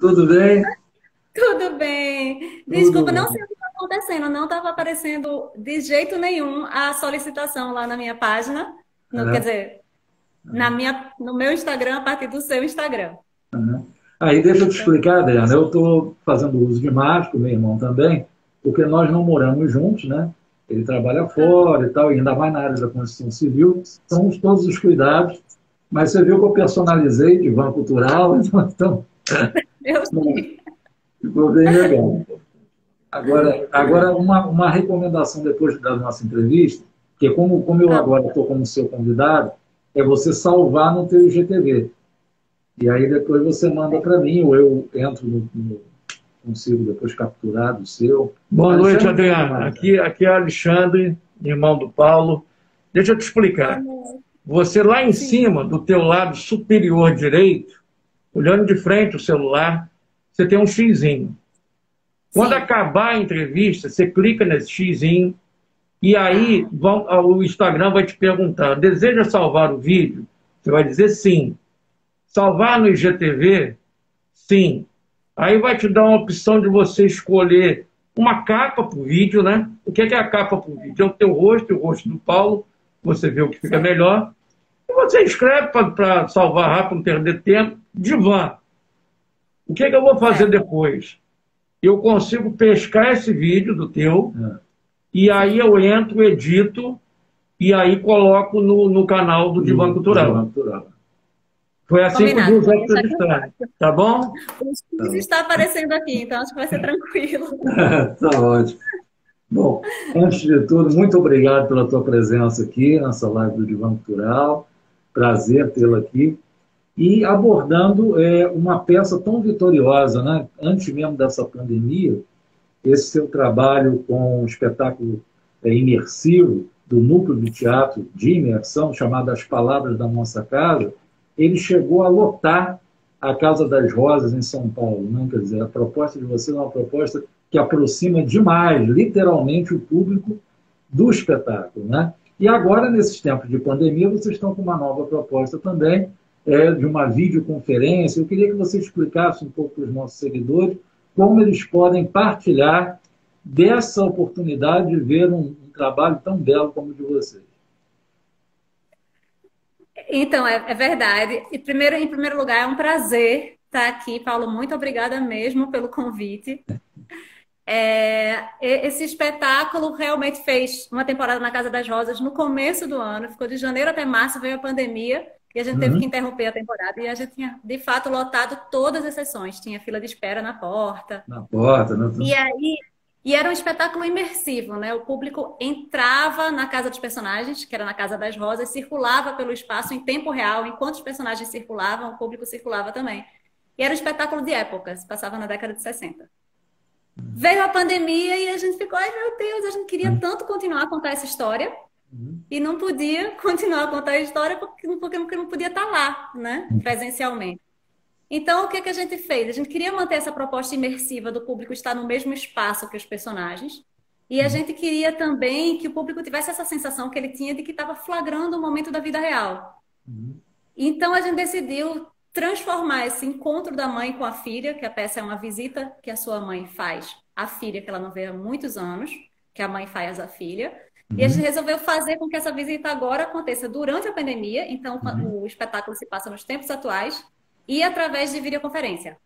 Tudo bem? Tudo bem. Tudo Desculpa, não sei bem. o que está acontecendo. Não estava aparecendo de jeito nenhum a solicitação lá na minha página. Quer É, dizer, no meu Instagram, a partir do seu Instagram. aham. Aí deixa eu te Então, explicar, Adriana. Eu estou fazendo uso de máscara, meu irmão também, porque nós não moramos juntos, né? Ele trabalha fora e tal, e ainda mais na área da construção civil. Então, todos os cuidados. Mas você viu que eu personalizei de van cultural, então eu sei. ficou bem legal. Agora uma recomendação depois da nossa entrevista, que como eu Ah, agora estou como seu convidado, é você salvar no teu IGTV. E aí depois você manda para mim, ou eu entro consigo depois capturar do seu. Boa noite, Alexandre, Adriana. Aqui é Alexandre, irmão do Paulo. Deixa eu te explicar. como... Você lá em Sim, cima, do teu lado superior direito, olhando de frente o celular, você tem um xizinho. Quando sim. acabar a entrevista, você clica nesse xizinho e aí Tá. o Instagram vai te perguntar: deseja salvar o vídeo? Você vai dizer sim. Salvar no IGTV? Sim. Aí vai te dar uma opção de você escolher uma capa para o vídeo, né? O que é a capa para o vídeo? É o teu rosto e o rosto do Paulo, você vê o que fica Certo. melhor. E você escreve para salvar rápido, não perder tempo, Divan. O que eu vou fazer Certo. depois? Eu consigo pescar esse vídeo do teu, é, e aí Sim. eu entro, edito, e aí coloco no canal do Divan do Cultural. João Natural. Foi assim que eu vi Combinado. os Pode outros deixar que eu editando. faço. Tá bom? O X está aparecendo aqui, então acho que vai ser tranquilo. Tá ótimo. Bom, antes de tudo, muito obrigado pela tua presença aqui nessa live do Divã Cultural. Prazer tê-la aqui. E abordando uma peça tão vitoriosa, né? Antes mesmo dessa pandemia, esse seu trabalho com um espetáculo imersivo do núcleo de teatro de imersão, chamado As Palavras da Nossa Casa, ele chegou a lotar a Casa das Rosas em São Paulo. Né? Quer dizer, a proposta de você é uma proposta que aproxima demais, literalmente, o público do espetáculo. Né? E agora, nesses tempos de pandemia, vocês estão com uma nova proposta também, de uma videoconferência. Eu queria que você explicasse um pouco para os nossos seguidores como eles podem partilhar dessa oportunidade de ver um trabalho tão belo como o de vocês. Então, é verdade. E primeiro, em primeiro lugar, é um prazer estar aqui, Paulo. Muito obrigada mesmo pelo convite. Esse espetáculo realmente fez uma temporada na Casa das Rosas no começo do ano, ficou de janeiro até março, veio a pandemia e a gente teve que Uhum. interromper a temporada. E a gente tinha, de fato, lotado todas as sessões, tinha fila de espera na porta. Na porta, né? E aí, e era um espetáculo imersivo, né? O público entrava na casa dos personagens, que era na Casa das Rosas, circulava pelo espaço em tempo real, enquanto os personagens circulavam, o público circulava também. E era um espetáculo de épocas, passava na década de 60. Veio a pandemia e a gente ficou, ai meu Deus, a gente queria tanto continuar a contar essa história Uhum. e não podia continuar a contar a história porque não podia estar lá, né? Presencialmente. Então, o que que a gente fez? A gente queria manter essa proposta imersiva do público estar no mesmo espaço que os personagens. E a gente queria também que o público tivesse essa sensação que ele tinha de que estava flagrando um momento da vida real. Uhum. Então, a gente decidiu transformar esse encontro da mãe com a filha, que a peça é uma visita que a sua mãe faz à filha, que ela não vê há muitos anos, que a mãe faz à filha. E a gente Uhum. resolveu fazer com que essa visita agora aconteça durante a pandemia, então Uhum. o espetáculo se passa nos tempos atuais, e através de videoconferência.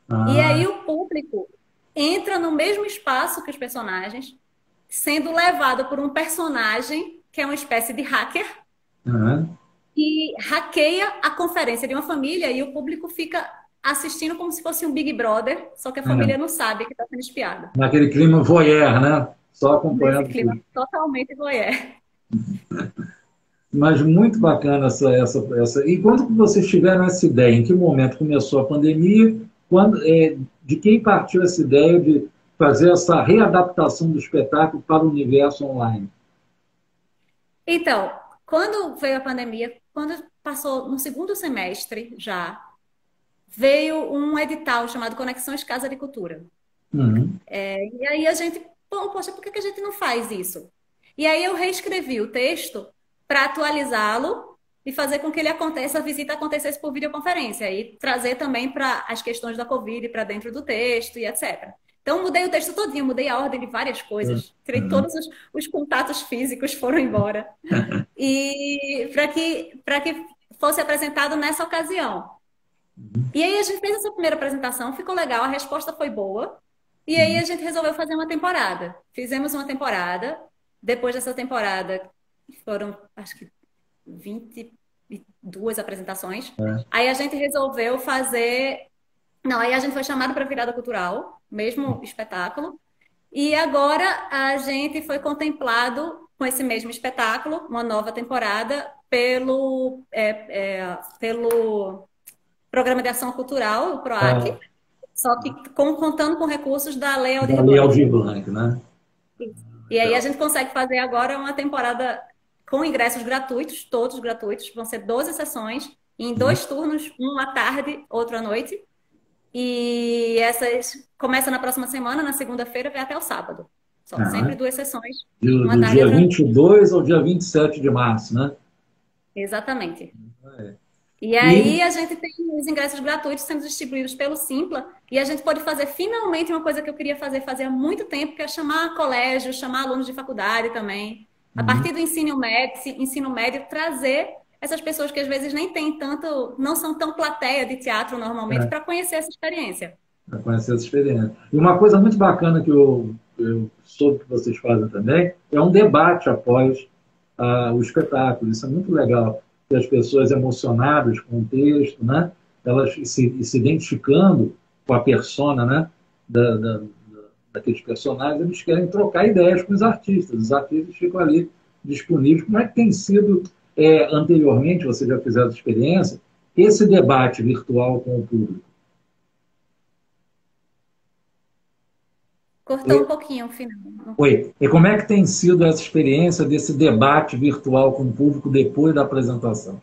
E Ah, aí o público entra no mesmo espaço que os personagens, sendo levado por um personagem que é uma espécie de hacker uhum. e hackeia a conferência de uma família e o público fica assistindo como se fosse um Big Brother, só que a família É. não sabe que está sendo espiada. Naquele clima voyeur, né? Só Nesse acompanhando clima tudo. totalmente voyeur. Mas muito bacana essa. E quando que vocês tiveram essa ideia? Em que momento começou a pandemia? De quem partiu essa ideia de fazer essa readaptação do espetáculo para o universo online? Então, quando veio a pandemia, quando passou no segundo semestre já, veio um edital chamado Conexões Casa de Cultura. Uhum. E aí a gente, pô, poxa, por que que a gente não faz isso? E aí eu reescrevi o texto para atualizá-lo e fazer com que a visita acontecesse por videoconferência e trazer também para as questões da Covid para dentro do texto e etc. Então, mudei o texto todinho, mudei a ordem de várias coisas, tirei todos os contatos físicos, foram embora. E para que fosse apresentado nessa ocasião. E aí a gente fez essa primeira apresentação, ficou legal, a resposta foi boa. E aí a gente resolveu fazer uma temporada. Fizemos uma temporada. Depois dessa temporada, foram, acho que, 22 apresentações. Aí a gente resolveu fazer... Não, aí a gente foi chamado para a Virada Cultural, mesmo espetáculo. E agora a gente foi contemplado com esse mesmo espetáculo, uma nova temporada, pelo Programa de Ação Cultural, o PROAC, só que contando com recursos da Lei Aldir Blanc, né? E aí a gente consegue fazer agora uma temporada com ingressos gratuitos, todos gratuitos, vão ser 12 sessões, em 2 turnos, um à tarde, outro à noite. E essas começam na próxima semana, na segunda-feira, vai até o sábado. São sempre 2 sessões. Do dia 22 ao dia 27 de março, né? Exatamente. E aí a gente tem os ingressos gratuitos sendo distribuídos pelo Simpla e a gente pode fazer finalmente uma coisa que eu queria fazer fazia muito tempo, que é chamar colégio, chamar alunos de faculdade também. A partir do ensino médio, trazer essas pessoas que às vezes nem têm tanto, não são tão plateia de teatro normalmente, para conhecer essa experiência. Para conhecer essa experiência. E uma coisa muito bacana que eu soube que vocês fazem também é um debate após o espetáculo. Isso é muito legal. Que as pessoas emocionadas com o texto, né? Elas se identificando com a persona, né? Daqueles personagens, eles querem trocar ideias com os artistas ficam ali disponíveis. Como é que tem sido, anteriormente, você já fez essa experiência, esse debate virtual com o público? Cortou um pouquinho o final. Oi. E como é que tem sido essa experiência desse debate virtual com o público depois da apresentação?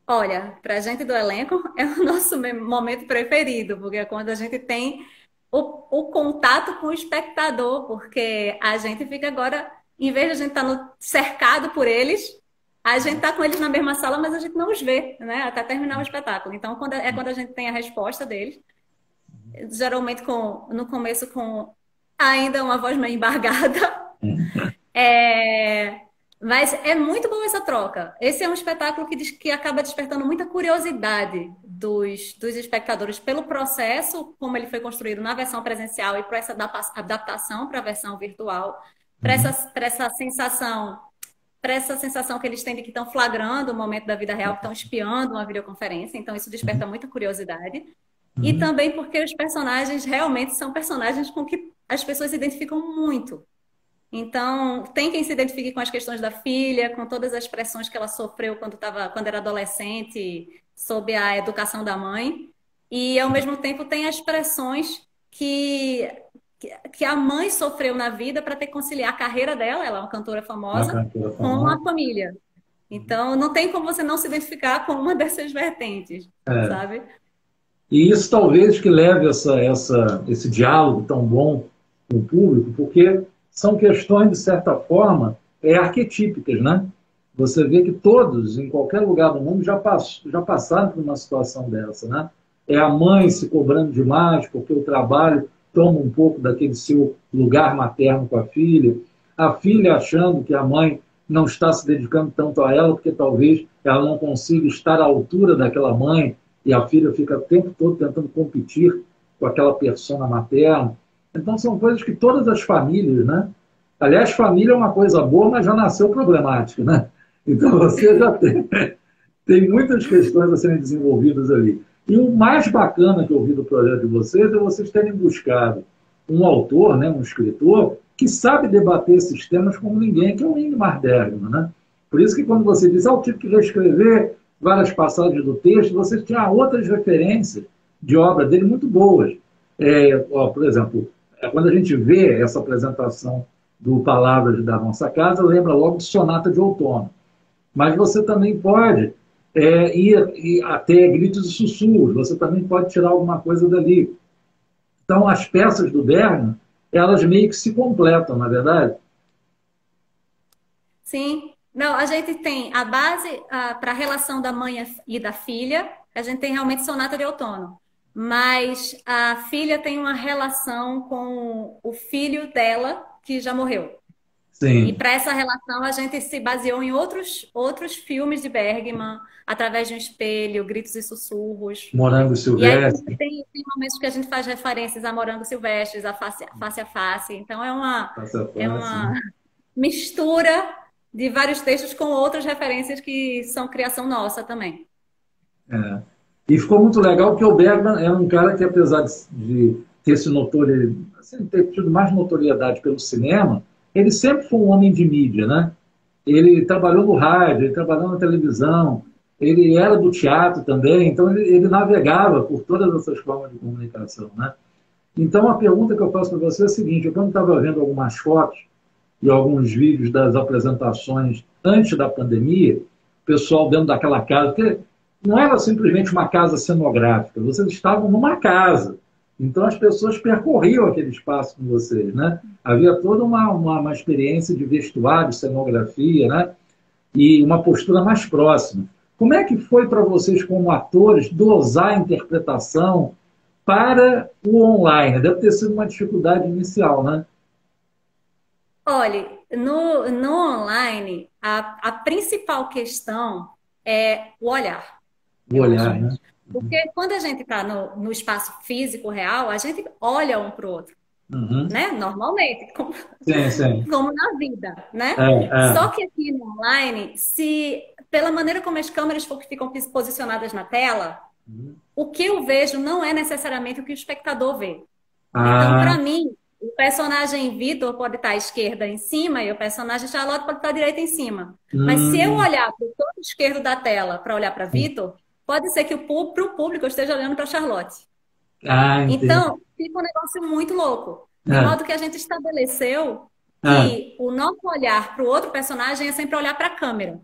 Olha, para a gente do elenco é o nosso momento preferido, porque é quando a gente tem o contato com o espectador, porque a gente fica agora, em vez de a gente estar cercado por eles, a gente está com eles na mesma sala, mas a gente não os vê, né? Até terminar o espetáculo. Então, quando a gente tem a resposta deles, geralmente no começo com ainda uma voz meio embargada. Mas é muito boa essa troca. Esse é um espetáculo que acaba despertando muita curiosidade dos espectadores pelo processo, como ele foi construído na versão presencial e por essa adaptação para a versão virtual, para essa sensação que eles têm de que estão flagrando o momento da vida real, que estão espiando uma videoconferência. Então, isso desperta muita curiosidade. E também porque os personagens realmente são personagens com que as pessoas se identificam muito. Então, tem quem se identifique com as questões da filha, com todas as pressões que ela sofreu quando era adolescente, sob a educação da mãe. E, ao mesmo tempo, tem as pressões que a mãe sofreu na vida para ter que conciliar a carreira dela, ela é uma cantora famosa, com a família. Então, não tem como você não se identificar com uma dessas vertentes, sabe? E isso talvez que leve esse diálogo tão bom com o público, porque são questões, de certa forma, arquetípicas, né? Você vê que todos, em qualquer lugar do mundo, já passaram por uma situação dessa, né? É a mãe se cobrando demais porque o trabalho toma um pouco daquele seu lugar materno com a filha achando que a mãe não está se dedicando tanto a ela porque talvez ela não consiga estar à altura daquela mãe, e a filha fica o tempo todo tentando competir com aquela persona materna. Então, são coisas que todas as famílias, né? Aliás, família é uma coisa boa, mas já nasceu problemática, né? Então, você já tem muitas questões a serem desenvolvidas ali. E o mais bacana que eu vi do projeto de vocês é vocês terem buscado um autor, né, um escritor, que sabe debater esses temas como ninguém, que é o Ingmar Bergman, né? Por isso que quando você diz, eu tive que reescrever várias passagens do texto, você tinha outras referências de obra dele muito boas. Por exemplo, quando a gente vê essa apresentação do Palavras da Nossa Casa, lembra logo de Sonata de Outono. Mas você também pode ir até Gritos e Sussurros, você também pode tirar alguma coisa dali. Então, as peças do Bergman, elas meio que se completam, na verdade? Sim. Não, a gente tem a base para a relação da mãe e da filha, a gente tem realmente Sonata de Outono. Mas a filha tem uma relação com o filho dela, que já morreu. E Sim. para essa relação a gente se baseou em outros filmes de Bergman, através de um espelho, gritos e sussurros. Morango E aí Silvestre, tem momentos que a gente faz referências a Morango Silvestres, a Face. Então Passa a é Face, uma né? mistura de vários textos com outras referências que são criação nossa também. É. E ficou muito legal porque o Bergman é um cara que, apesar de ter se assim, ter tido mais notoriedade pelo cinema, ele sempre foi um homem de mídia, né? Ele trabalhou no rádio, ele trabalhou na televisão, ele era do teatro também, então ele navegava por todas essas formas de comunicação, né? Então a pergunta que eu faço para você é a seguinte: eu quando estava vendo algumas fotos e alguns vídeos das apresentações antes da pandemia, o pessoal dentro daquela casa, porque não era simplesmente uma casa cenográfica, vocês estavam numa casa. Então as pessoas percorriam aquele espaço com vocês, né? Havia toda uma experiência de vestuário, cenografia, né? E uma postura mais próxima. Como é que foi para vocês, como atores, dosar a interpretação para o online? Deve ter sido uma dificuldade inicial, né? Olha, no online, a principal questão é o olhar, O eu acho. olhar, né? Porque quando a gente está no espaço físico real, a gente olha um para o outro, Uhum. né? Normalmente, como, Sim, sim. como na vida, né? É, Só é. que aqui no online, se pela maneira como as câmeras ficam posicionadas na tela, o que eu vejo não é necessariamente o que o espectador vê. Então, Ah, para mim, o personagem Vitor pode estar à esquerda em cima e o personagem Charlotte pode estar à direita em cima. Mas se eu hum, olhar para o canto esquerdo da tela para olhar para Vitor, pode ser que para o público eu esteja olhando para Charlotte. entendi. Então, fica um negócio muito louco. De É, modo que a gente estabeleceu é. que o nosso olhar para o outro personagem é sempre olhar para a câmera,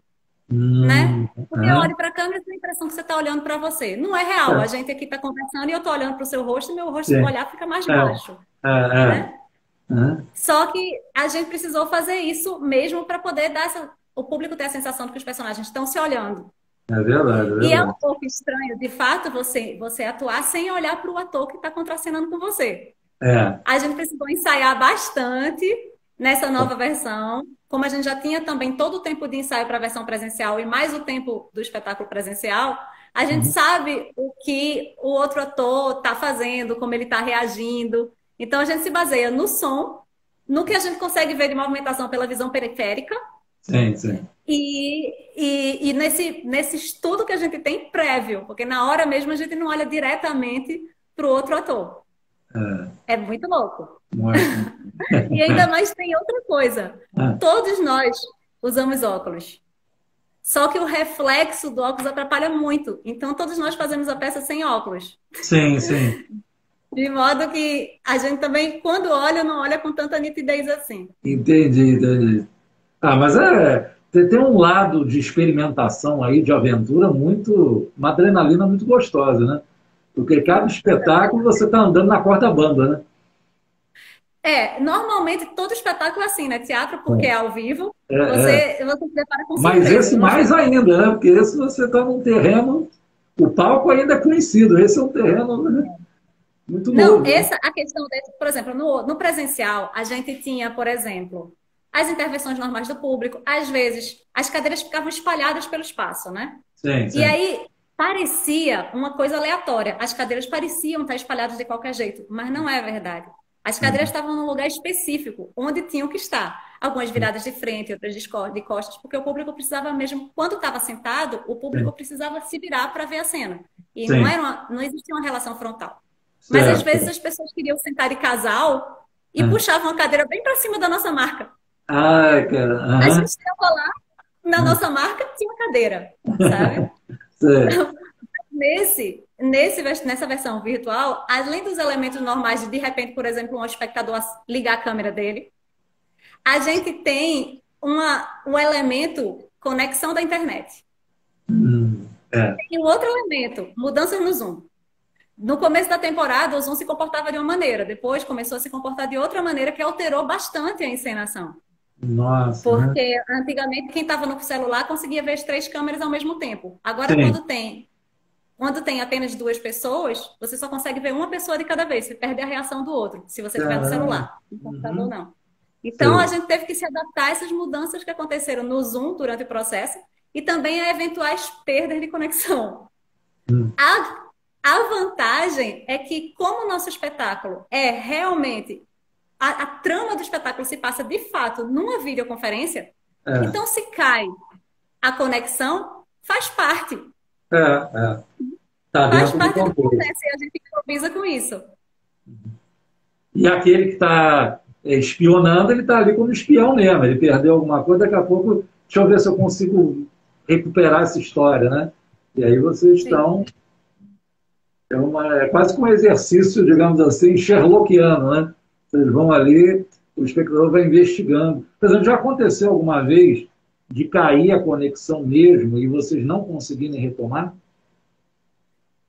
né? Porque eu É, olho para a câmera e tenho a impressão que você está olhando para você. Não é real. A é, gente aqui está conversando e eu estou olhando para o seu rosto e meu rosto, se eu sim. olhar, fica mais É, baixo, é, né? é. Só que a gente precisou fazer isso mesmo para poder dar o público ter a sensação de que os personagens estão se olhando. É verdade, é E é um verdade. pouco estranho, de fato, você atuar sem olhar para o ator que está contracenando com você. É, A gente precisou ensaiar bastante nessa nova versão. Como a gente já tinha também todo o tempo de ensaio para a versão presencial e mais o tempo do espetáculo presencial, a gente uhum, sabe o que o outro ator está fazendo, como ele está reagindo. Então a gente se baseia no som, no que a gente consegue ver de movimentação pela visão periférica sim, sim. e nesse estudo que a gente tem prévio, porque na hora mesmo a gente não olha diretamente para o outro ator. É, É muito louco. muito. E ainda mais tem outra coisa. É, Todos nós usamos óculos. Só que o reflexo do óculos atrapalha muito. Então, todos nós fazemos a peça sem óculos. sim, sim. De modo que a gente também, quando olha, não olha com tanta nitidez assim. Entendi, entendi. Ah, mas tem um lado de experimentação aí, de aventura, uma adrenalina muito gostosa, né? Porque cada espetáculo você está andando na corda bamba, né? Normalmente todo espetáculo é assim, né? Teatro, porque é ao vivo, É, é. você se prepara com Mas surpresa. esse mais ainda, né? Porque esse você está num terreno, o palco ainda é conhecido, esse é um terreno, né, muito Não, novo, né? essa a questão desse, por exemplo, no presencial, a gente tinha, por exemplo, as intervenções normais do público, às vezes as cadeiras ficavam espalhadas pelo espaço, né? Sim, E sim. aí parecia uma coisa aleatória. As cadeiras pareciam estar espalhadas de qualquer jeito, mas não é verdade. As cadeiras estavam num lugar específico, onde tinham que estar. Algumas viradas de frente, outras de costas, porque o público precisava mesmo, quando estava sentado, o público Sim, precisava se virar para ver a cena. E sim. não existia uma relação frontal. Mas às vezes Certo. as pessoas queriam sentar de casal e É. puxavam a cadeira bem para cima da nossa marca. Ai, cara. A gente Aham. estava lá, na nossa marca tinha uma cadeira, sabe? Sei. Nessa versão virtual, além dos elementos normais de repente, por exemplo, um espectador ligar a câmera dele, a gente tem um elemento conexão da internet. É. E um outro elemento, mudanças no Zoom. No começo da temporada, o Zoom se comportava de uma maneira, depois começou a se comportar de outra maneira que alterou bastante a encenação. Nossa, né? Porque antigamente quem estava no celular conseguia ver as três câmeras ao mesmo tempo. Agora, Sim. quando tem apenas duas pessoas, você só consegue ver uma pessoa de cada vez. Você perde a reação do outro, se você tiver no Caramba. celular. No computador, Uhum. não. Então, a Sei. gente teve que se adaptar a essas mudanças que aconteceram no Zoom durante o processo e também a eventuais perdas de conexão. Hum. A vantagem é que, como o nosso espetáculo é realmente a trama do espetáculo se passa de fato numa videoconferência, É, então se cai a conexão, é, é. Está faz dentro do parte do controle. processo e a gente improvisa com isso. E aquele que está espionando, ele está ali como espião mesmo. Ele perdeu alguma coisa, daqui a pouco, deixa eu ver se eu consigo recuperar essa história, né? E aí vocês Sim. estão. É quase que um exercício, digamos assim, sherlockiano, né? Vocês vão ali, o espectador vai investigando. Por exemplo, já aconteceu alguma vez de cair a conexão mesmo e vocês não conseguirem retomar?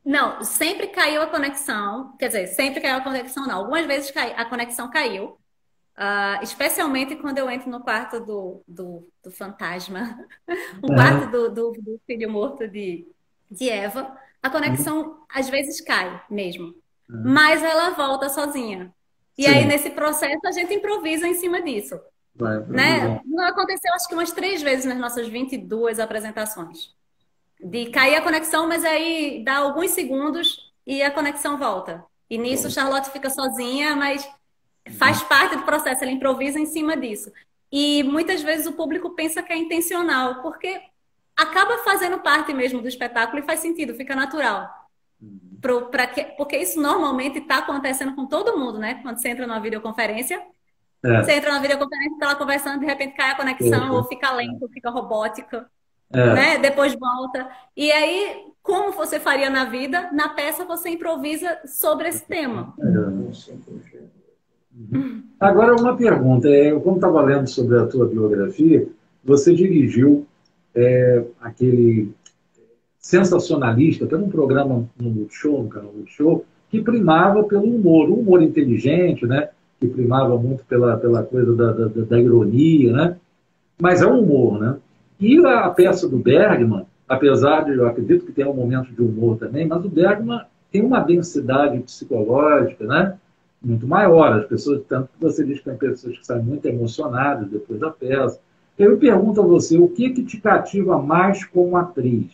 Não, sempre caiu a conexão, quer dizer, sempre caiu a conexão, não. Algumas vezes a conexão caiu, especialmente quando eu entro no quarto do fantasma, o quarto Aham. do filho morto de Eva, a conexão às vezes cai mesmo, Aham. mas ela volta sozinha. E aí, Sim, nesse processo, a gente improvisa em cima disso, vai né? improvisar. Não aconteceu, acho que umas 3 vezes nas nossas 22 apresentações. De cair a conexão, mas aí dá alguns segundos e a conexão volta. E nisso, Charlotte fica sozinha, mas faz parte do processo, ela improvisa em cima disso. E muitas vezes o público pensa que é intencional, porque acaba fazendo parte mesmo do espetáculo e faz sentido, fica natural. Porque isso normalmente está acontecendo com todo mundo, né? Quando você entra numa videoconferência, você É, entra na videoconferência, está lá conversando, de repente cai a conexão, ou fica lento, fica robótica, é, né? Depois volta. E aí, como você faria na vida, na peça você improvisa sobre esse tema. Agora, uma pergunta. Como estava lendo sobre a tua biografia, você dirigiu aquele sensacionalista, que era um programa no Multishow, no canal Multishow, que primava pelo humor, o humor inteligente, né? Que primava muito pela coisa da ironia, né? Mas é um humor, né? E a Sim. peça do Bergman, apesar de, eu acredito que tem um momento de humor também, mas o Bergman tem uma densidade psicológica, né? Muito maior. As pessoas, tanto que você diz que tem pessoas que saem muito emocionadas depois da peça. Eu pergunto a você, o que te cativa mais como atriz?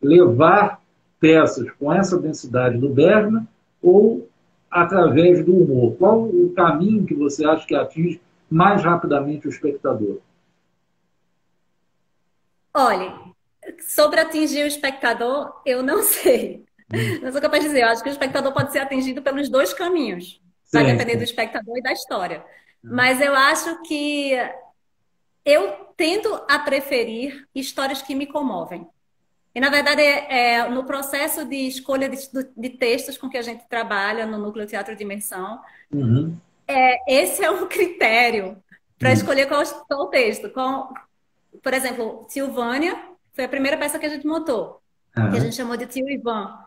Levar peças com essa densidade do Bergman ou através do humor? Qual o caminho que você acha que atinge mais rapidamente o espectador? Olha, sobre atingir o espectador, eu não sei. Não sou capaz de dizer. Eu acho que o espectador pode ser atingido pelos dois caminhos. Vai Sim, depender do sim. espectador e da história. Mas eu acho que eu tendo a preferir histórias que me comovem. E, na verdade, no processo de escolha de textos com que a gente trabalha no Núcleo Teatro de Imersão, Uhum. esse é um critério para Uhum. escolher qual o texto. Por exemplo, Silvânia foi a primeira peça que a gente montou, que a Aham. gente chamou de Tio Ivan,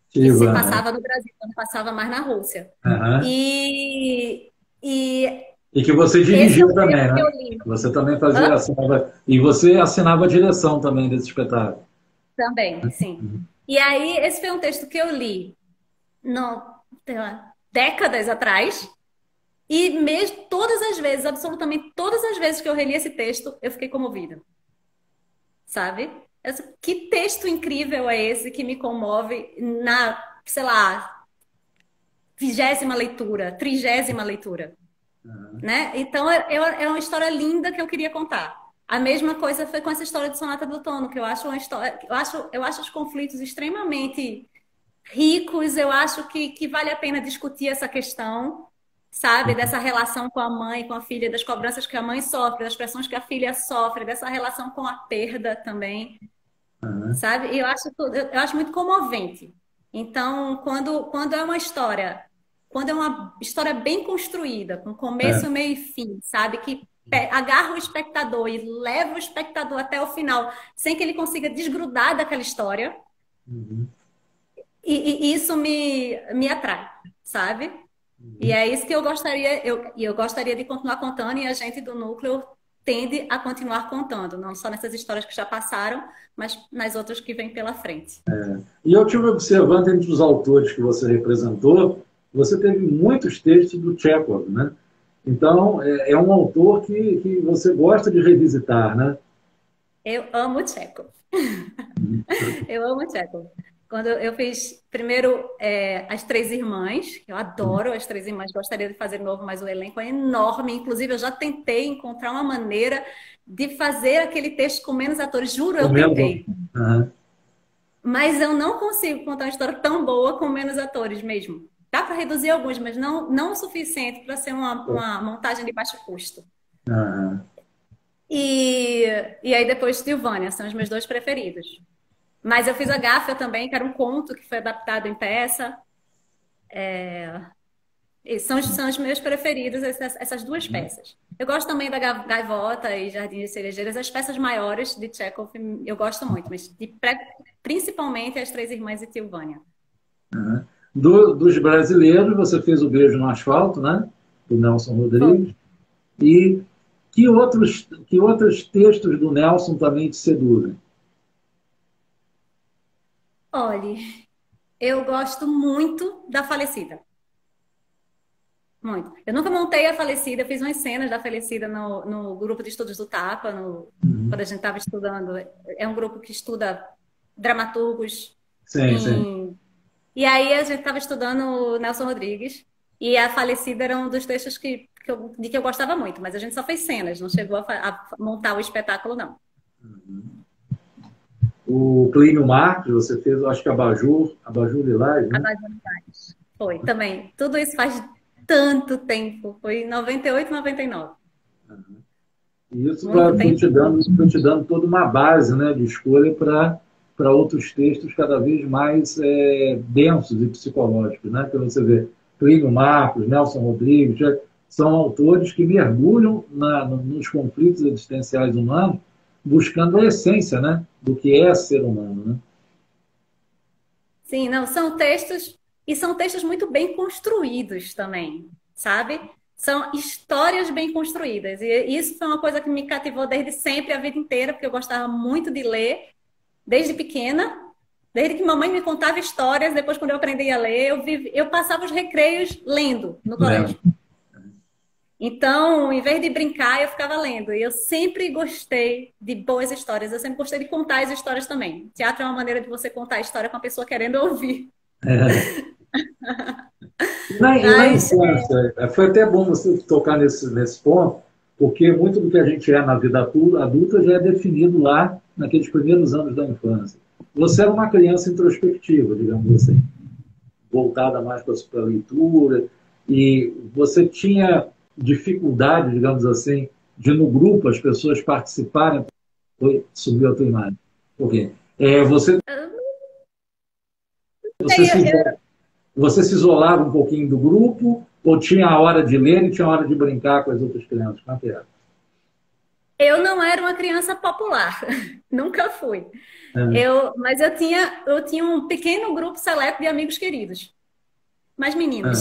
que se Ivan, né? passava no Brasil, não passava mais na Rússia. Aham. E, e E que você esse é dirigia o também, texto que eu né? li. Você também fazia, Hã? assinava, e você assinava a direção também desse espetáculo. Também, sim. E aí, esse foi um texto que eu li não, sei lá, décadas atrás. E mesmo todas as vezes, absolutamente todas as vezes que eu reli esse texto, eu fiquei comovida, sabe? Que texto incrível é esse que me comove na, sei lá, 20ª leitura, 30ª leitura, né? Então é uma história linda que eu queria contar. A mesma coisa foi com essa história de Sonata do Outono, que eu acho uma história, eu acho os conflitos extremamente ricos, eu acho que vale a pena discutir essa questão, sabe? Dessa relação com a mãe, com a filha, das cobranças que a mãe sofre, das pressões que a filha sofre, dessa relação com a perda também, Aham. sabe? E eu acho muito comovente. Então, quando é uma história, quando é uma história bem construída, com É. começo, meio e fim, sabe? Que agarra o espectador e leva o espectador até o final, sem que ele consiga desgrudar daquela história, Uhum. e isso me atrai, sabe? E é isso que eu gostaria, eu gostaria de continuar contando e a gente do núcleo tende a continuar contando, não só nessas histórias que já passaram, mas nas outras que vêm pela frente. E eu estive observando entre os autores que você representou, você teve muitos textos do Chekhov, né? Então, é um autor que você gosta de revisitar, né? Eu amo Chekhov. Eu amo Chekhov. Quando eu fiz primeiro As Três Irmãs, que eu adoro As Três Irmãs, gostaria de fazer de novo, mas o elenco é enorme. Inclusive, eu já tentei encontrar uma maneira de fazer aquele texto com menos atores. Juro, eu tentei. Uhum. Mas eu não consigo contar uma história tão boa com menos atores mesmo. Dá para reduzir alguns, mas não o suficiente para ser uma montagem de baixo custo. Uhum. E aí depois Silvânia, são os meus dois preferidos. Mas eu fiz a Gáfia também, que era um conto que foi adaptado em peça. E são os meus preferidos, essas duas peças. Eu gosto também da Gaivota e Jardim de Cerejeiras, as peças maiores de Chekhov eu gosto muito, mas principalmente As Três Irmãs e Silvânia. Uhum. Dos brasileiros, você fez O Beijo no Asfalto, né? Do Nelson Rodrigues. E que outros textos do Nelson também te seduzem? Olha, eu gosto muito da Falecida. Muito. Eu nunca montei a Falecida, eu fiz umas cenas da Falecida no grupo de estudos do Tapa, quando a gente estava estudando. É um grupo que estuda dramaturgos. Sim. E aí a gente estava estudando o Nelson Rodrigues, e a Falecida era um dos textos de que eu gostava muito, mas a gente só fez cenas, não chegou a montar o espetáculo, não. O Plínio Marcos, você fez, acho que Abajur Lilás, né? Abajur Lilás. Foi, também. Tudo isso faz tanto tempo. Foi em 98, 99. E isso foi te dando toda uma base, né, de escolha para outros textos cada vez mais densos e psicológicos, né? Então você vê Plínio Marcos, Nelson Rodrigues, são autores que mergulham nos conflitos existenciais humanos, buscando a essência, né, do que é ser humano, né? Sim, não, são textos muito bem construídos também, sabe? São histórias bem construídas. E isso foi uma coisa que me cativou desde sempre, a vida inteira, porque eu gostava muito de ler, desde pequena, desde que mamãe me contava histórias, depois quando eu aprendi a ler, eu passava os recreios lendo no colégio. Então, em vez de brincar, eu ficava lendo. E eu sempre gostei de boas histórias. Eu sempre gostei de contar as histórias também. Teatro é uma maneira de você contar a história com a pessoa querendo ouvir. Na infância, foi até bom você tocar nesse ponto, porque muito do que a gente é na vida adulta já é definido lá naqueles primeiros anos da infância. Você era uma criança introspectiva, digamos assim, voltada mais para a leitura, e você tinha dificuldade, digamos assim, de no grupo as pessoas participarem. Subiu a tua imagem. Ok. Você se isolava um pouquinho do grupo, ou tinha a hora de ler e tinha a hora de brincar com as outras crianças? Como é que era? Eu não era uma criança popular, nunca fui. Mas eu tinha um pequeno grupo seleto de amigos queridos, mais meninos.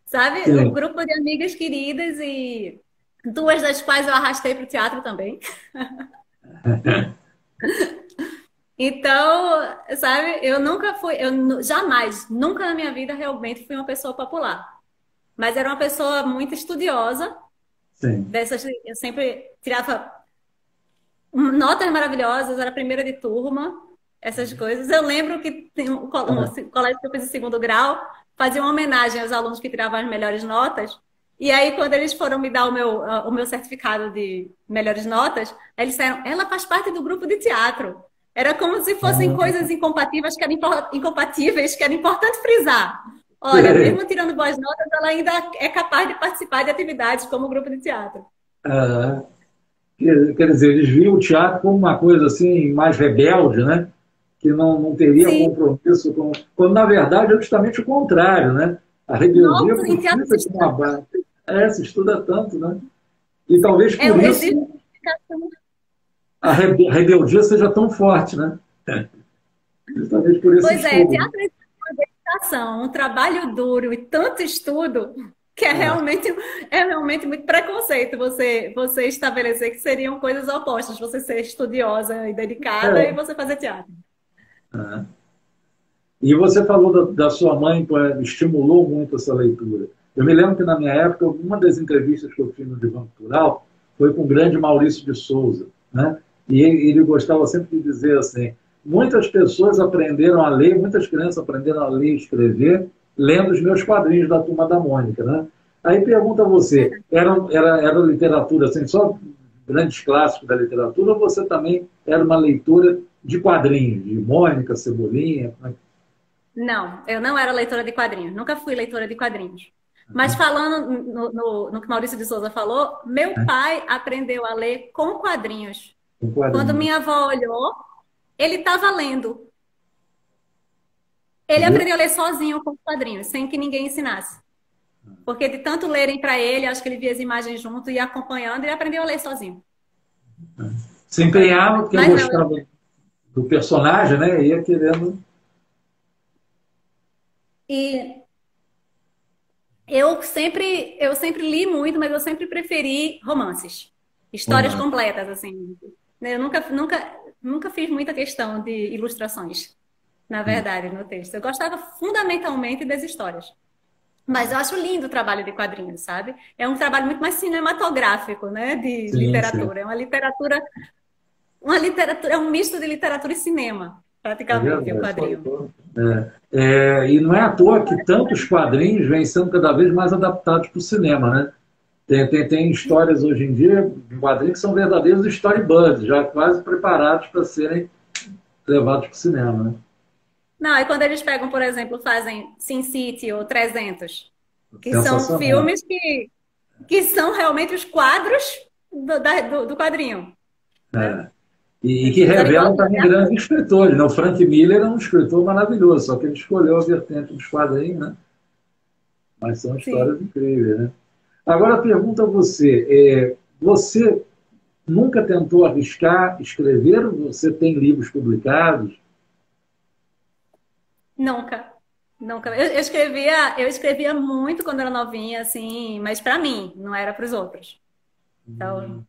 Sabe? Sim. Um grupo de amigas queridas e duas das quais eu arrastei para o teatro também. Então, sabe, jamais, nunca na minha vida realmente fui uma pessoa popular. Mas era uma pessoa muito estudiosa. Sim. Eu sempre tirava notas maravilhosas, era a primeira de turma, essas coisas. Eu lembro que tem um colégio que eu fiz em segundo grau, fazia uma homenagem aos alunos que tiravam as melhores notas. E aí, quando eles foram me dar o meu certificado de melhores notas, eles disseram, ela faz parte do grupo de teatro. Era como se fossem coisas incompatíveis que era importante frisar. Olha, mesmo tirando boas notas, ela ainda é capaz de participar de atividades como o grupo de teatro. Quer dizer, eles viam o teatro como uma coisa assim, mais rebelde, né? Que não teria compromisso com... Quando, na verdade, é justamente o contrário, né? A rebeldia precisa de uma base. Se estuda tanto, né? E talvez por isso a rebeldia seja tão forte, né? Justamente por isso. Pois é, teatro é uma dedicação, um trabalho duro e tanto estudo Que é realmente muito preconceito você estabelecer que seriam coisas opostas, você ser estudiosa e dedicada e É, você fazer teatro. é. E você falou da sua mãe, pô, estimulou muito essa leitura. Eu me lembro que, na minha época, uma das entrevistas que eu fiz no Divã Cultural foi com o grande Maurício de Souza, né? E ele gostava sempre de dizer assim, muitas pessoas aprenderam a ler, muitas crianças aprenderam a ler e escrever lendo os meus quadrinhos da Turma da Mônica, né? Aí pergunta a você, era literatura assim, só grandes clássicos da literatura, ou você também era uma leitura de quadrinhos, de Mônica, Cebolinha? Como é Não, eu não era leitora de quadrinhos, nunca fui leitora de quadrinhos. Mas falando no que Maurício de Souza falou, meu pai aprendeu a ler com quadrinhos. um Quando quadrinho? minha avó olhou, ele estava lendo. Ele Viu? aprendeu a ler sozinho com quadrinhos, sem que ninguém ensinasse. Porque de tanto lerem para ele, acho que ele via as imagens junto e ia acompanhando, e aprendeu a ler sozinho. Se empenhava porque Mas não, gostava do personagem, né? Ia querendo. e eu sempre li muito, mas eu sempre preferi romances, histórias Romance. completas, assim. Eu nunca fiz muita questão de ilustrações, na verdade, no texto. Eu gostava fundamentalmente das histórias. Mas eu acho lindo o trabalho de quadrinhos, sabe? É um trabalho muito mais cinematográfico, né, de Sim, sim. literatura. É um misto de literatura e cinema, É praticamente, o verdade. quadrinho. E não é à toa que tantos quadrinhos vêm sendo cada vez mais adaptados para o cinema, né? Tem histórias hoje em dia, em quadrinhos, que são verdadeiros storybirds, já quase preparados para serem levados para o cinema, né? Não, e quando eles pegam, por exemplo, fazem Sin City ou 300, que são Sensacional. filmes que são realmente os quadros do quadrinho, né? É. E Eles que fizeram revelam igualzinho, também grandes escritores, né? O Frank Miller é um escritor maravilhoso, só que ele escolheu a vertente dos quadrinhos, né? Mas são sim. histórias incríveis, né? Agora, pergunto a você, você nunca tentou arriscar escrever? Você tem livros publicados? Nunca. Nunca. Eu escrevia muito quando era novinha, assim, mas para mim, não era para os outros. Então,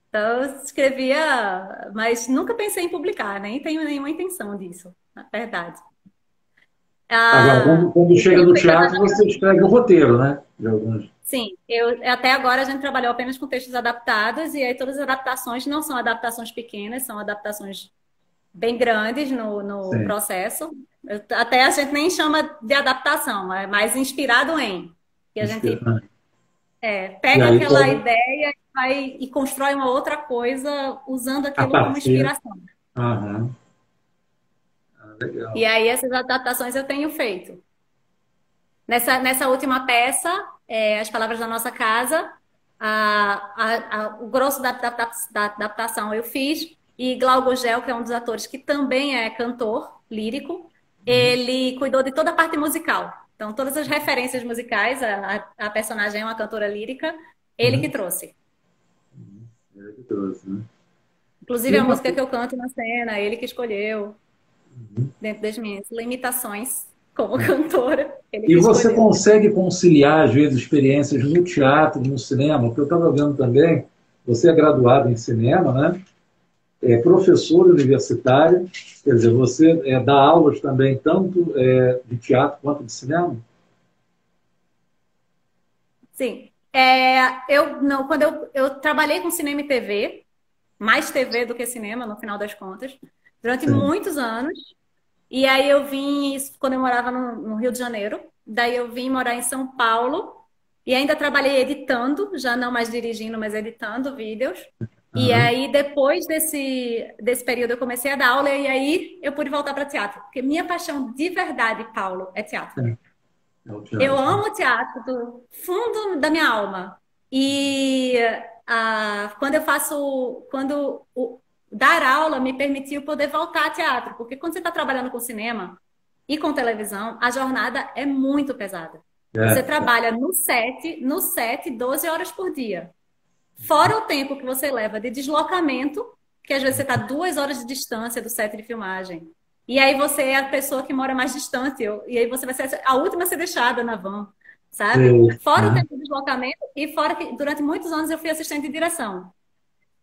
então, eu escrevia, mas nunca pensei em publicar, nem tenho nenhuma intenção disso, na verdade. Agora, Ah, quando eu chega tenho no feito teatro, você escreve o roteiro, né? De alguns. sim, até agora a gente trabalhou apenas com textos adaptados, e aí todas as adaptações não são adaptações pequenas, são adaptações bem grandes no Sim. processo. Até a gente nem chama de adaptação, é mais inspirado em. Que a gente Inspirante. E pega aí, aquela ideia e constrói uma outra coisa usando a aquilo como partir. inspiração. Aham. E Legal. aí essas adaptações eu tenho feito. Nessa última peça, As Palavras da Nossa Casa, o grosso da adaptação eu fiz, e Glauco Gel, que é um dos atores que também é cantor lírico, ele cuidou de toda a parte musical. Então, todas as referências musicais, a personagem é uma cantora lírica, ele que Uhum. trouxe. Ele que trouxe, né? Inclusive, E a uma música que eu canto na cena, ele que escolheu, dentro das minhas limitações como cantora, ele E que você escolheu. consegue conciliar, às vezes, experiências no teatro, no cinema? Porque eu estava vendo também, você é graduado em cinema, né? É professor universitário, quer dizer, você dá aulas também, tanto de teatro quanto de cinema? Sim. Eu não, quando eu trabalhei com cinema e TV, mais TV do que cinema, no final das contas, durante Sim. muitos anos. E aí eu vim, isso quando eu morava no Rio de Janeiro, daí eu vim morar em São Paulo e ainda trabalhei editando, já não mais dirigindo, mas editando vídeos. E Aham. aí, depois desse período, eu comecei a dar aula e aí eu pude voltar para teatro. Porque minha paixão de verdade, Paulo, é teatro. É o Eu teatro, né? amo teatro do fundo da minha alma. E dar aula me permitiu poder voltar a teatro, porque quando você está trabalhando com cinema e com televisão, a jornada é muito pesada. Você É, trabalha no set 12 horas por dia. Fora o tempo que você leva de deslocamento, que às vezes você está 2 horas de distância do set de filmagem. E aí você é a pessoa que mora mais distante, e aí você vai ser a última a ser deixada na van. sabe? Fora o tempo de deslocamento e fora que durante muitos anos eu fui assistente de direção,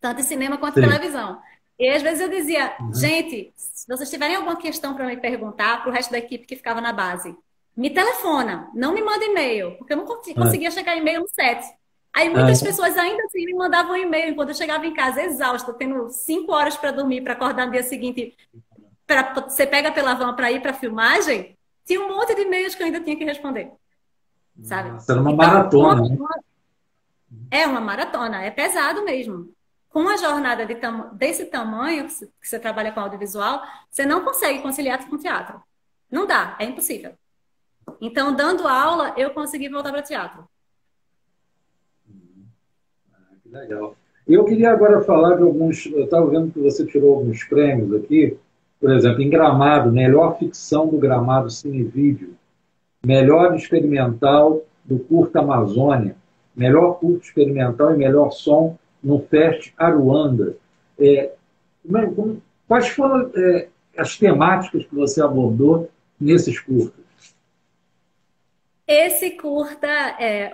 tanto em cinema quanto em Sim. televisão. E às vezes eu dizia, gente, se vocês tiverem alguma questão para me perguntar, para o resto da equipe que ficava na base, me telefona, não me manda e-mail, porque eu não conseguia chegar em-mail no set. Aí muitas pessoas ainda assim me mandavam e-mail, quando eu chegava em casa exausta, tendo 5 horas para dormir, para acordar no dia seguinte, você pega pela van para ir para a filmagem, tinha um monte de e-mails que eu ainda tinha que responder, sabe? Nossa, era uma Então, maratona, né? é uma maratona, é pesado mesmo. Com uma jornada desse tamanho, que você trabalha com audiovisual, você não consegue conciliar com teatro. Não dá, é impossível. Então, dando aula, eu consegui voltar para o teatro. Que legal. Eu queria agora falar de alguns. Eu estava vendo que você tirou alguns prêmios aqui. Por exemplo, em Gramado, melhor ficção do Gramado Cinevídeo, melhor experimental do Curta Amazônia, melhor curto experimental e melhor som no Fest Aruanda. Quais foram as temáticas que você abordou nesses curtas? Esse curta,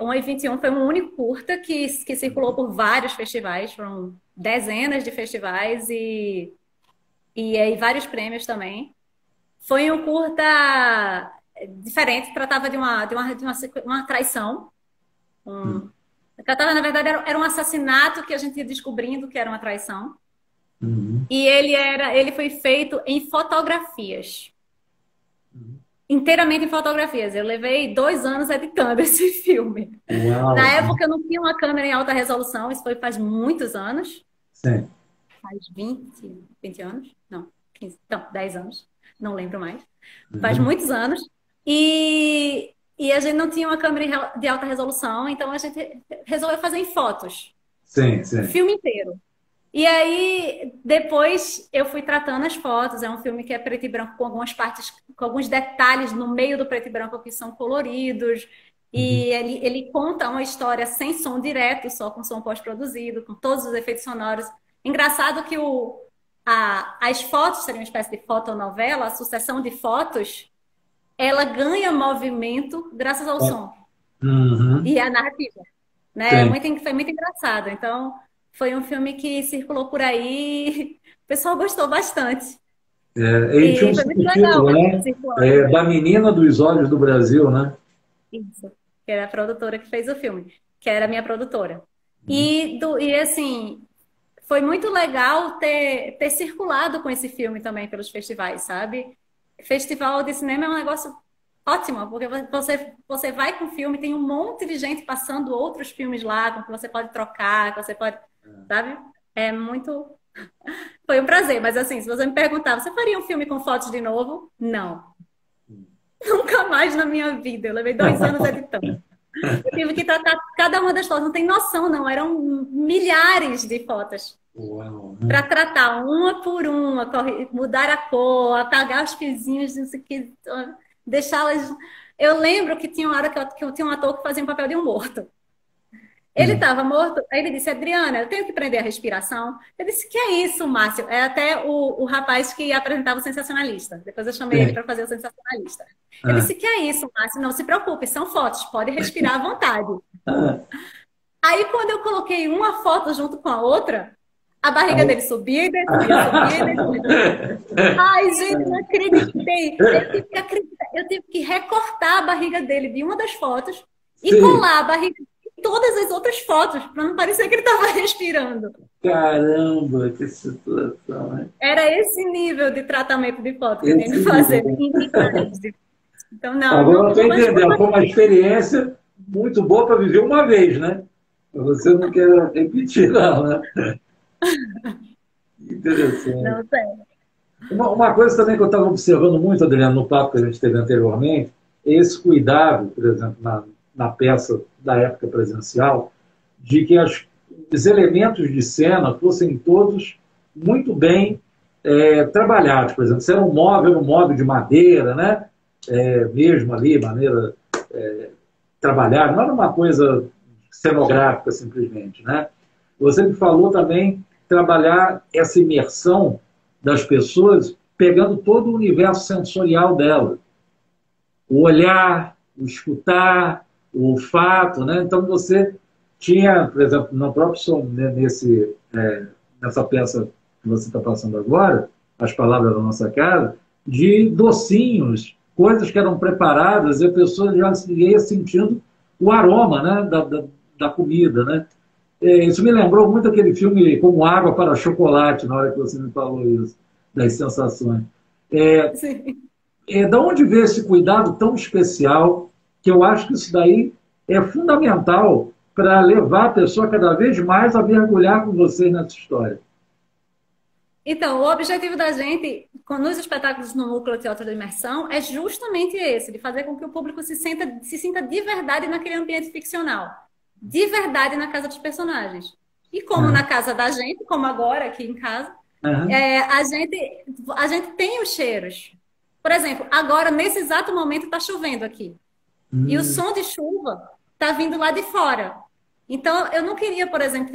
1h21, foi um único curta que circulou por vários festivais, foram dezenas de festivais e vários prêmios também. Foi um curta diferente, tratava de uma traição. Tratava, na verdade, era um assassinato que a gente ia descobrindo que era uma traição. E ele foi feito em fotografias. Inteiramente em fotografias. Eu levei 2 anos editando esse filme. Uau. Na época eu não tinha uma câmera em alta resolução, isso foi faz muitos anos. Sim. Faz 20 anos? Não, 15, não, 10 anos. Não lembro mais. Faz muitos anos. E a gente não tinha uma câmera de alta resolução, então a gente resolveu fazer em fotos. Sim, sim. O filme inteiro. E aí, depois eu fui tratando as fotos. É um filme que é preto e branco, com algumas partes, com alguns detalhes no meio do preto e branco que são coloridos. E ele conta uma história sem som direto, só com som pós-produzido, com todos os efeitos sonoros. Engraçado que as fotos seriam uma espécie de fotonovela, a sucessão de fotos, ela ganha movimento graças ao som. E a narrativa. Né? Foi muito engraçado. Então, foi um filme que circulou por aí, o pessoal gostou bastante. E tinha um subtítulo, né? Da Menina dos Olhos do Brasil, né? Isso, que era a produtora que fez o filme, que era a minha produtora. E assim, foi muito legal ter circulado com esse filme também pelos festivais, sabe? Festival de cinema é um negócio ótimo, porque você vai com o filme, tem um monte de gente passando outros filmes lá, com que você pode trocar, que você pode... Sabe? É muito... Foi um prazer, mas assim, se você me perguntar, você faria um filme com fotos de novo? Não. Nunca mais na minha vida. Eu levei 2 anos editando. Eu tive que tratar cada uma das fotos. Não tem noção, não. Eram milhares de fotos. Para tratar uma por uma, mudar a cor, apagar os fiozinhos, não sei o que, deixá-las... Eu lembro que tinha uma hora que eu tinha um ator que fazia um papel de um morto. Ele estava morto, aí ele disse, Adriana, eu tenho que prender a respiração. Eu disse, que é isso, Márcio? É até o rapaz que apresentava o Sensacionalista. Depois eu chamei ele para fazer o Sensacionalista. Eu disse, que é isso, Márcio? Não se preocupe, são fotos, pode respirar à vontade. Aí quando eu coloquei uma foto junto com a outra, a barriga dele subia e descia, subia e descia. Ai, gente, não acreditei. Eu tive que recortar a barriga dele de uma das fotos e colar a barriga todas as outras fotos, para não parecer que ele estava respirando. Caramba, que situação, né? Era esse nível de tratamento de foto que eu tinha que fazer. Então, não. Agora eu estou entendendo. Foi uma experiência muito boa para viver uma vez, né? Você não quer repetir, não, né? Interessante. Não sei. Uma coisa também que eu estava observando muito, Adriano, no papo que a gente teve anteriormente, é esse cuidado, por exemplo, na peça da época presencial, de que os elementos de cena fossem todos muito bem trabalhados. Por exemplo, se era um móvel de madeira, né? Mesmo ali, maneira trabalhada, não era uma coisa cenográfica simplesmente, né? Você me falou também trabalhar essa imersão das pessoas, pegando todo o universo sensorial dela. O olhar, o escutar, o olfato, né? Então você tinha, por exemplo, no próprio som, né, nessa peça que você está passando agora, As Palavras da Nossa Casa, de docinhos, coisas que eram preparadas e a pessoa já ia sentindo o aroma, né, da comida, né? Isso me lembrou muito aquele filme Como Água para Chocolate, na hora que você me falou isso, das sensações. Sim. Da onde veio esse cuidado tão especial, que eu acho que isso daí é fundamental para levar a pessoa cada vez mais a mergulhar com vocês nessa história? Então, o objetivo da gente, nos espetáculos no Núcleo Teatro da Imersão, é justamente esse, de fazer com que o público se sinta de verdade naquele ambiente ficcional, de verdade na casa dos personagens. E como na casa da gente, como agora aqui em casa, a gente tem os cheiros. Por exemplo, agora, nesse exato momento, está chovendo aqui. E o som de chuva está vindo lá de fora. Então, eu não queria, por exemplo,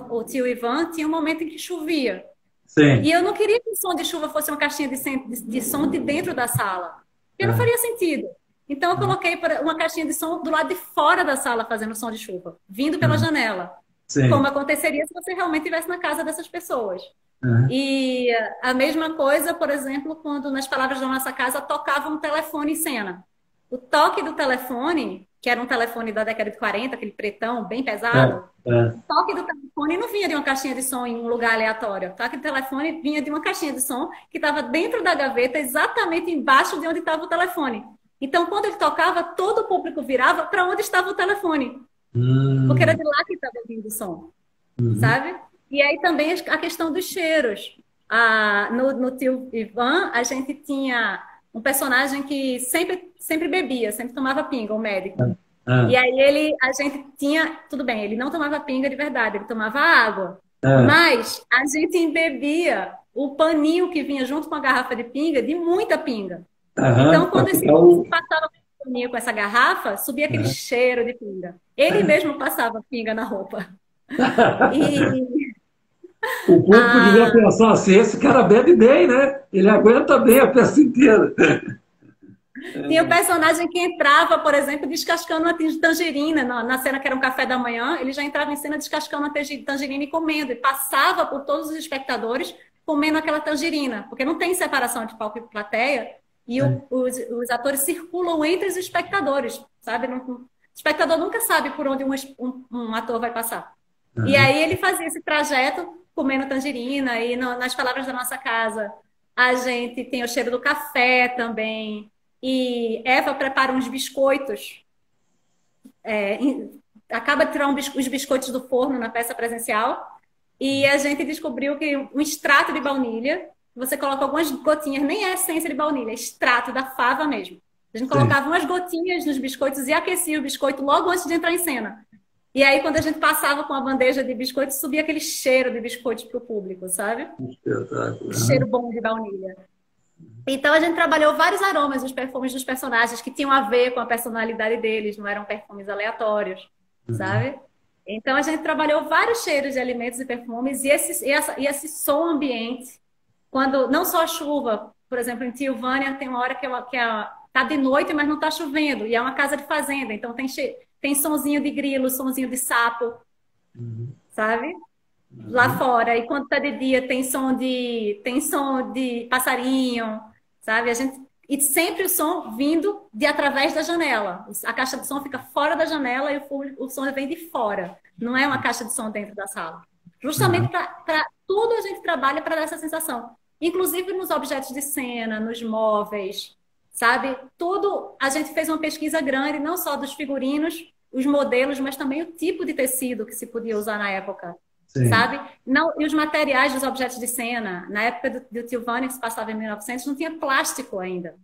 o tio Ivan tinha um momento em que chovia. Sim. E eu não queria que o som de chuva fosse uma caixinha de som de dentro da sala. Porque não faria sentido. Então, eu coloquei uma caixinha de som do lado de fora da sala fazendo som de chuva, vindo pela janela. Sim. Como aconteceria se você realmente estivesse na casa dessas pessoas. E a mesma coisa, por exemplo, quando nas Palavras da Nossa Casa tocava um telefone em cena. O toque do telefone, que era um telefone da década de 40, aquele pretão bem pesado, o toque do telefone não vinha de uma caixinha de som em um lugar aleatório. O toque do telefone vinha de uma caixinha de som que estava dentro da gaveta, exatamente embaixo de onde estava o telefone. Então, quando ele tocava, todo o público virava para onde estava o telefone. Porque era de lá que estava vindo o som, sabe? E aí também a questão dos cheiros. No Tio Ivan, a gente tinha um personagem que sempre bebia, sempre tomava pinga, o médico. E aí a gente tinha, tudo bem, ele não tomava pinga de verdade, ele tomava água. Mas a gente embebia o paninho que vinha junto com a garrafa de pinga, de muita pinga. Então, quando esse passava o paninho com essa garrafa, subia aquele cheiro de pinga. Ele mesmo passava pinga na roupa. O público devia pensar assim, esse cara bebe bem, né? Ele aguenta bem a peça inteira. Tinha um personagem que entrava, por exemplo, descascando uma tangerina. Na cena que era um café da manhã, ele já entrava em cena descascando uma tangerina e comendo. E passava por todos os espectadores comendo aquela tangerina. Porque não tem separação de palco e plateia. E os atores circulam entre os espectadores, sabe? O espectador nunca sabe por onde um ator vai passar. E aí ele fazia esse trajeto comendo tangerina. E nas Palavras da Nossa Casa, a gente tem o cheiro do café também. E Eva prepara uns biscoitos. Acaba de tirar os biscoitos do forno na peça presencial. E a gente descobriu que um extrato de baunilha, você coloca algumas gotinhas, nem é essência de baunilha, é extrato da fava mesmo. A gente colocava umas gotinhas nos biscoitos e aquecia o biscoito logo antes de entrar em cena. E aí, quando a gente passava com a bandeja de biscoitos, subia aquele cheiro de biscoitos para o público, sabe? Cheiro bom de baunilha. Então, a gente trabalhou vários aromas dos perfumes dos personagens que tinham a ver com a personalidade deles, não eram perfumes aleatórios, sabe? Então, a gente trabalhou vários cheiros de alimentos e perfumes e esse som ambiente. Quando, não só a chuva, por exemplo, em Tilvânia tem uma hora que tá de noite, mas não está chovendo, e é uma casa de fazenda, então tem sonzinho de grilo, sonzinho de sapo, sabe? Lá fora. E quando tá de dia, tem som de passarinho, sabe? E sempre o som vindo de através da janela. A caixa de som fica fora da janela e o som vem de fora. Não é uma caixa de som dentro da sala. Justamente para tudo a gente trabalha para dar essa sensação. Inclusive nos objetos de cena, nos móveis, sabe? Tudo, a gente fez uma pesquisa grande, não só dos figurinos, os modelos, mas também o tipo de tecido que se podia usar na época. Sim. Sabe? Não, e os materiais dos objetos de cena. Na época do Tilvânia, que se passava em 1900, não tinha plástico ainda.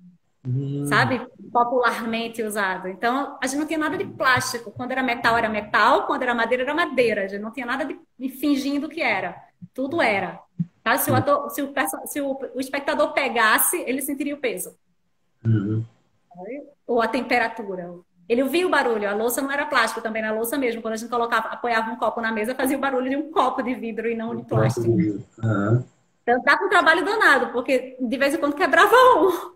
Sabe? Popularmente usado. Então, a gente não tinha nada de plástico. Quando era metal. Quando era madeira. A gente não tinha nada de fingindo que era. Tudo era. Tá? Se o espectador pegasse, ele sentiria o peso. Ou a temperatura. Ele ouvia o barulho, a louça não era plástico também, na louça mesmo. Quando a gente apoiava um copo na mesa, fazia o barulho de um copo de vidro e não de plástico. Então dá um trabalho danado, porque de vez em quando quebrava um.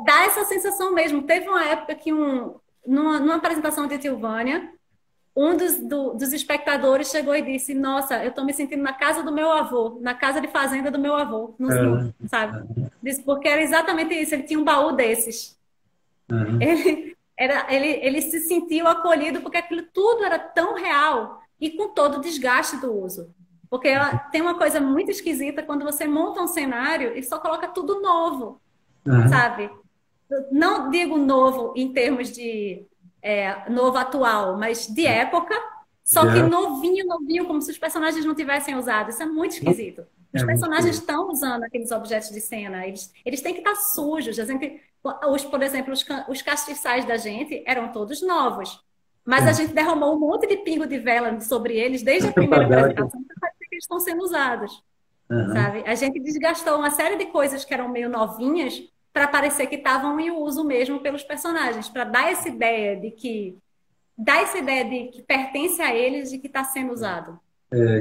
Dá essa sensação mesmo. Teve uma época que numa apresentação de Tilvânia, um dos espectadores chegou e disse: Nossa, eu estou me sentindo na casa do meu avô, na casa de fazenda do meu avô, sabe? Disse, porque era exatamente isso, ele tinha um baú desses. Ele se sentiu acolhido porque aquilo tudo era tão real e com todo o desgaste do uso. Porque tem uma coisa muito esquisita quando você monta um cenário e só coloca tudo novo, sabe? Não digo novo em termos de novo atual, mas de época, só que novinho, novinho, como se os personagens não tivessem usado. Isso é muito esquisito. Os personagens estão usando aqueles objetos de cena, eles têm que estar sujos. Por exemplo, os castiçais da gente eram todos novos, mas a gente derramou um monte de pingo de vela sobre eles desde a primeira apresentação para parecer que eles estão sendo usados. Sabe? A gente desgastou uma série de coisas que eram meio novinhas para parecer que estavam em uso mesmo pelos personagens, para dar essa ideia de que pertence a eles e que está sendo usado.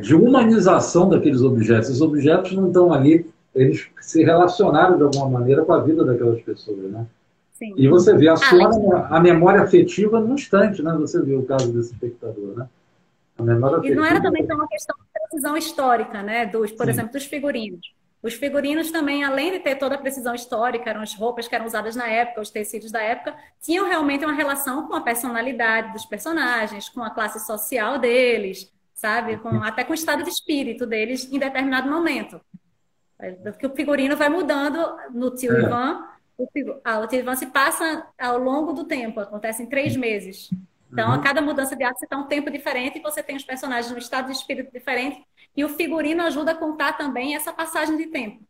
De humanização daqueles objetos. Os objetos não estão ali, eles se relacionaram de alguma maneira com a vida daquelas pessoas, né? Sim. E você vê a memória afetiva num instante, né? Você viu o caso desse espectador, né? A memória afetiva. E não era também só uma questão de precisão histórica, né? Por exemplo, dos figurinos. Os figurinos também, além de ter toda a precisão histórica, eram as roupas que eram usadas na época, os tecidos da época, tinham realmente uma relação com a personalidade dos personagens, com a classe social deles, sabe? Até com o estado de espírito deles em determinado momento. Porque o figurino vai mudando no Tio Ivan. O Tio Ivan se passa ao longo do tempo, acontece em 3 meses. Então, a cada mudança de ato você está um tempo diferente e você tem os personagens no estado de espírito diferente. E o figurino ajuda a contar também essa passagem de tempo.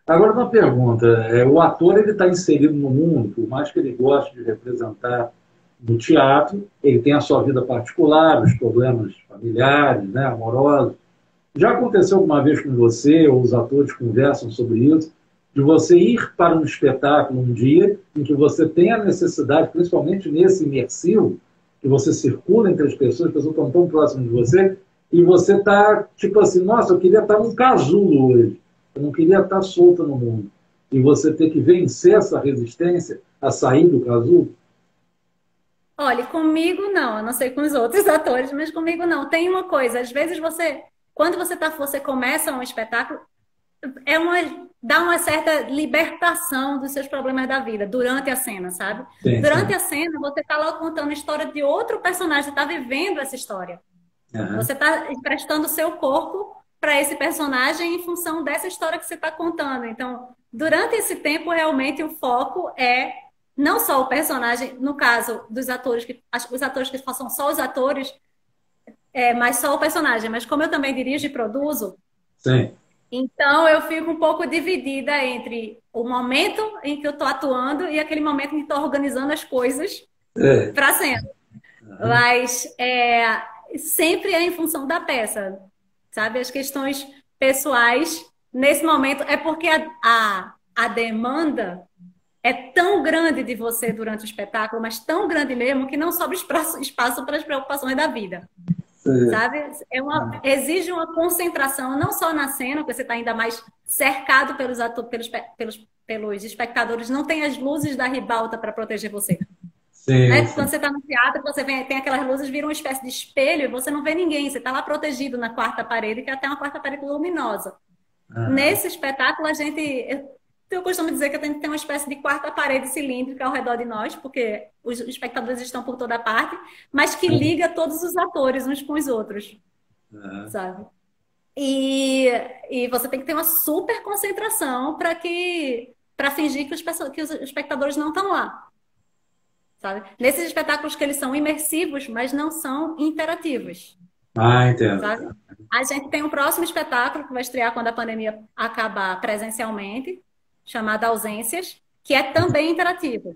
Agora, uma pergunta. O ator está inserido no mundo, por mais que ele goste de representar no teatro, ele tem a sua vida particular, os problemas familiares, né, amorosos. Já aconteceu alguma vez com você, ou os atores conversam sobre isso, de você ir para um espetáculo um dia em que você tem a necessidade, principalmente nesse imersivo, que você circula entre as pessoas estão tão próximas de você, e você está, tipo assim, nossa, eu queria estar num casulo hoje, eu não queria estar solta no mundo. E você ter que vencer essa resistência a sair do casulo? Olha, comigo não, eu não sei com os outros atores, mas comigo não. Tem uma coisa, às vezes quando você começa um espetáculo, dá uma certa libertação dos seus problemas da vida durante a cena, sabe? Sim, durante a cena, você está lá contando a história de outro personagem, você está vivendo essa história. Você está emprestando o seu corpo para esse personagem em função dessa história que você está contando. Então, durante esse tempo, realmente o foco é não só o personagem, no caso dos atores, os atores que são só os atores, mas só o personagem. Mas como eu também dirijo e produzo, sim. Então eu fico um pouco dividida entre o momento em que eu estou atuando e aquele momento em que estou organizando as coisas para a cena. Mas sempre é em função da peça, sabe? As questões pessoais, nesse momento, é porque a demanda é tão grande de você durante o espetáculo, mas tão grande mesmo, que não sobra espaço para as preocupações da vida. Sabe? Exige uma concentração, não só na cena, porque você está ainda mais cercado pelos espectadores, não tem as luzes da ribalta para proteger você. Sim, né? Quando você está no teatro, você tem aquelas luzes, viram uma espécie de espelho e você não vê ninguém, você está lá protegido na quarta parede, que é até uma quarta parede luminosa. Nesse espetáculo, eu costumo dizer que a gente tem uma espécie de quarta parede cilíndrica ao redor de nós, porque os espectadores estão por toda parte, mas que liga todos os atores uns com os outros, sabe? E você tem que ter uma super concentração para fingir que os espectadores não estão lá, sabe? Nesses espetáculos que eles são imersivos, mas não são interativos. Entendo. Sabe? A gente tem um próximo espetáculo que vai estrear quando a pandemia acabar presencialmente, chamado Ausências, que é também interativo.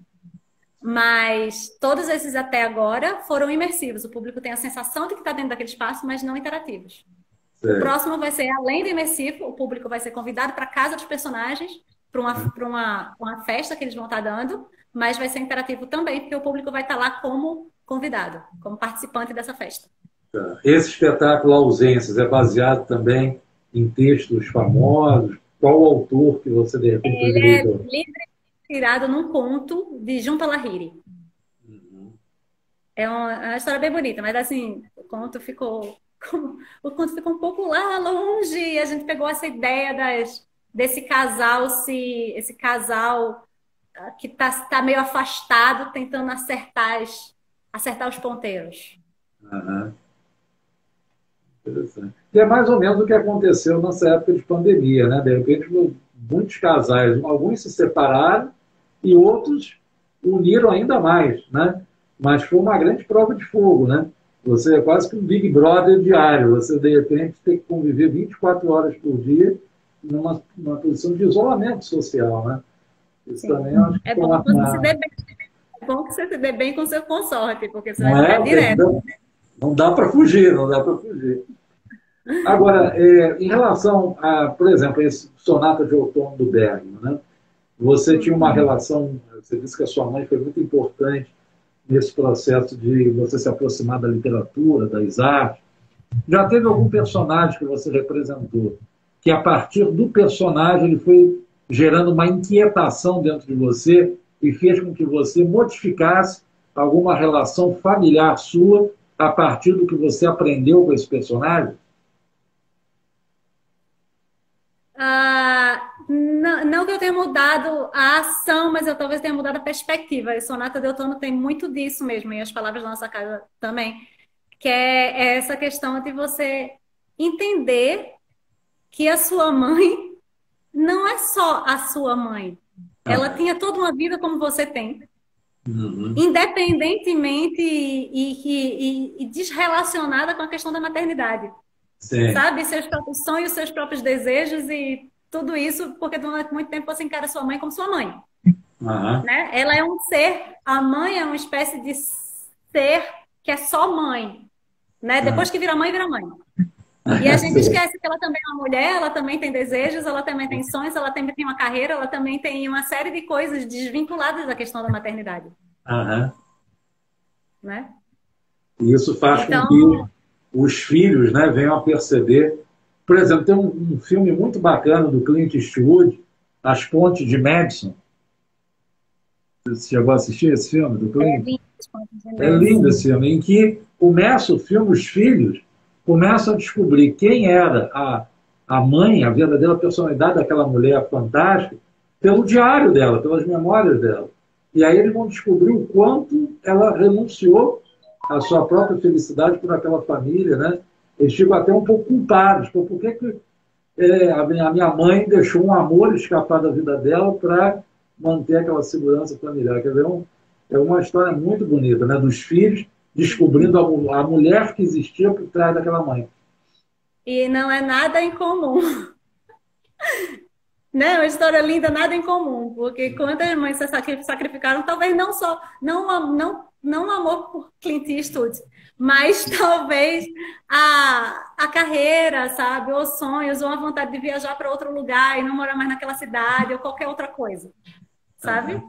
Mas todos esses até agora foram imersivos. O público tem a sensação de que está dentro daquele espaço, mas não interativos. O próximo vai ser, além do imersivo, o público vai ser convidado para a casa dos personagens, para uma festa que eles vão estar dando, mas vai ser interativo também, porque o público vai estar lá como convidado, como participante dessa festa. Esse espetáculo Ausências é baseado também em textos famosos, qual o autor que você, de repente, Ele é poderia... livre inspirado num conto de Jhumpa Lahiri. Uhum. É uma história bem bonita, mas assim, o conto ficou um pouco lá longe, e a gente pegou essa ideia desse casal, esse casal que tá meio afastado, tentando acertar os ponteiros. Aham. Interessante. E é mais ou menos o que aconteceu nessa época de pandemia, né? De repente, muitos casais, alguns se separaram e outros uniram ainda mais, né? Mas foi uma grande prova de fogo, né? Você é quase que um Big Brother diário. Você, de repente, tem que conviver 24 horas por dia numa posição de isolamento social, né? Isso Sim. também acho que É foi bom que você se dê bem, é bom que você se dê bem com seu consorte, porque você vai não ficar é? direto. Não dá para fugir, não dá para fugir. Agora, em relação a, por exemplo, esse Sonata de Outono do Bergman, né? Você tinha uma relação, você disse que a sua mãe foi muito importante nesse processo de você se aproximar da literatura, das artes. Já teve algum personagem que você representou, que a partir do personagem ele foi gerando uma inquietação dentro de você e fez com que você modificasse alguma relação familiar sua a partir do que você aprendeu com esse personagem? Não que eu tenha mudado a ação, mas eu talvez tenha mudado a perspectiva. E Sonata de Outono tem muito disso mesmo, e as palavras da nossa casa também, que é essa questão de você entender que a sua mãe não é só a sua mãe. Ela Ah, tinha toda uma vida como você tem, uhum. independentemente e desrelacionada com a questão da maternidade. Sim. Sabe? Seus próprios sonhos, seus próprios desejos e tudo isso, porque durante muito tempo você encara sua mãe como sua mãe, Aham. né? Ela é um ser, a mãe é uma espécie de ser que é só mãe, né? Depois que vira mãe. E a gente Sim. esquece que ela também é uma mulher, ela também tem desejos, ela também tem sonhos, ela também tem uma carreira, ela também tem uma série de coisas desvinculadas da questão da maternidade, Aham. né? E isso faz com Então, que os filhos, né, venham a perceber. Por exemplo, tem um filme muito bacana do Clint Eastwood, As Pontes de Madison. Você chegou a assistir esse filme do é Clint? lindo, É lindo esse filme, em que começa o filme, os filhos começam a descobrir quem era a mãe, a verdadeira personalidade daquela mulher fantástica, pelo diário dela, pelas memórias dela. E aí eles vão descobrir o quanto ela renunciou à sua própria felicidade por aquela família, né? Eles ficam até um pouco culpados. Por que, que a minha mãe deixou um amor escapar da vida dela para manter aquela segurança familiar? Quer dizer, é uma história muito bonita, né? Dos filhos descobrindo a mulher que existia por trás daquela mãe. e não é nada incomum. Né? Uma história linda, nada em comum, porque quantas mães se sacrificaram, talvez não só, não amor por Clint Eastwood, mas talvez a carreira, sabe? Ou sonhos, ou a vontade de viajar para outro lugar e não morar mais naquela cidade, ou qualquer outra coisa, sabe?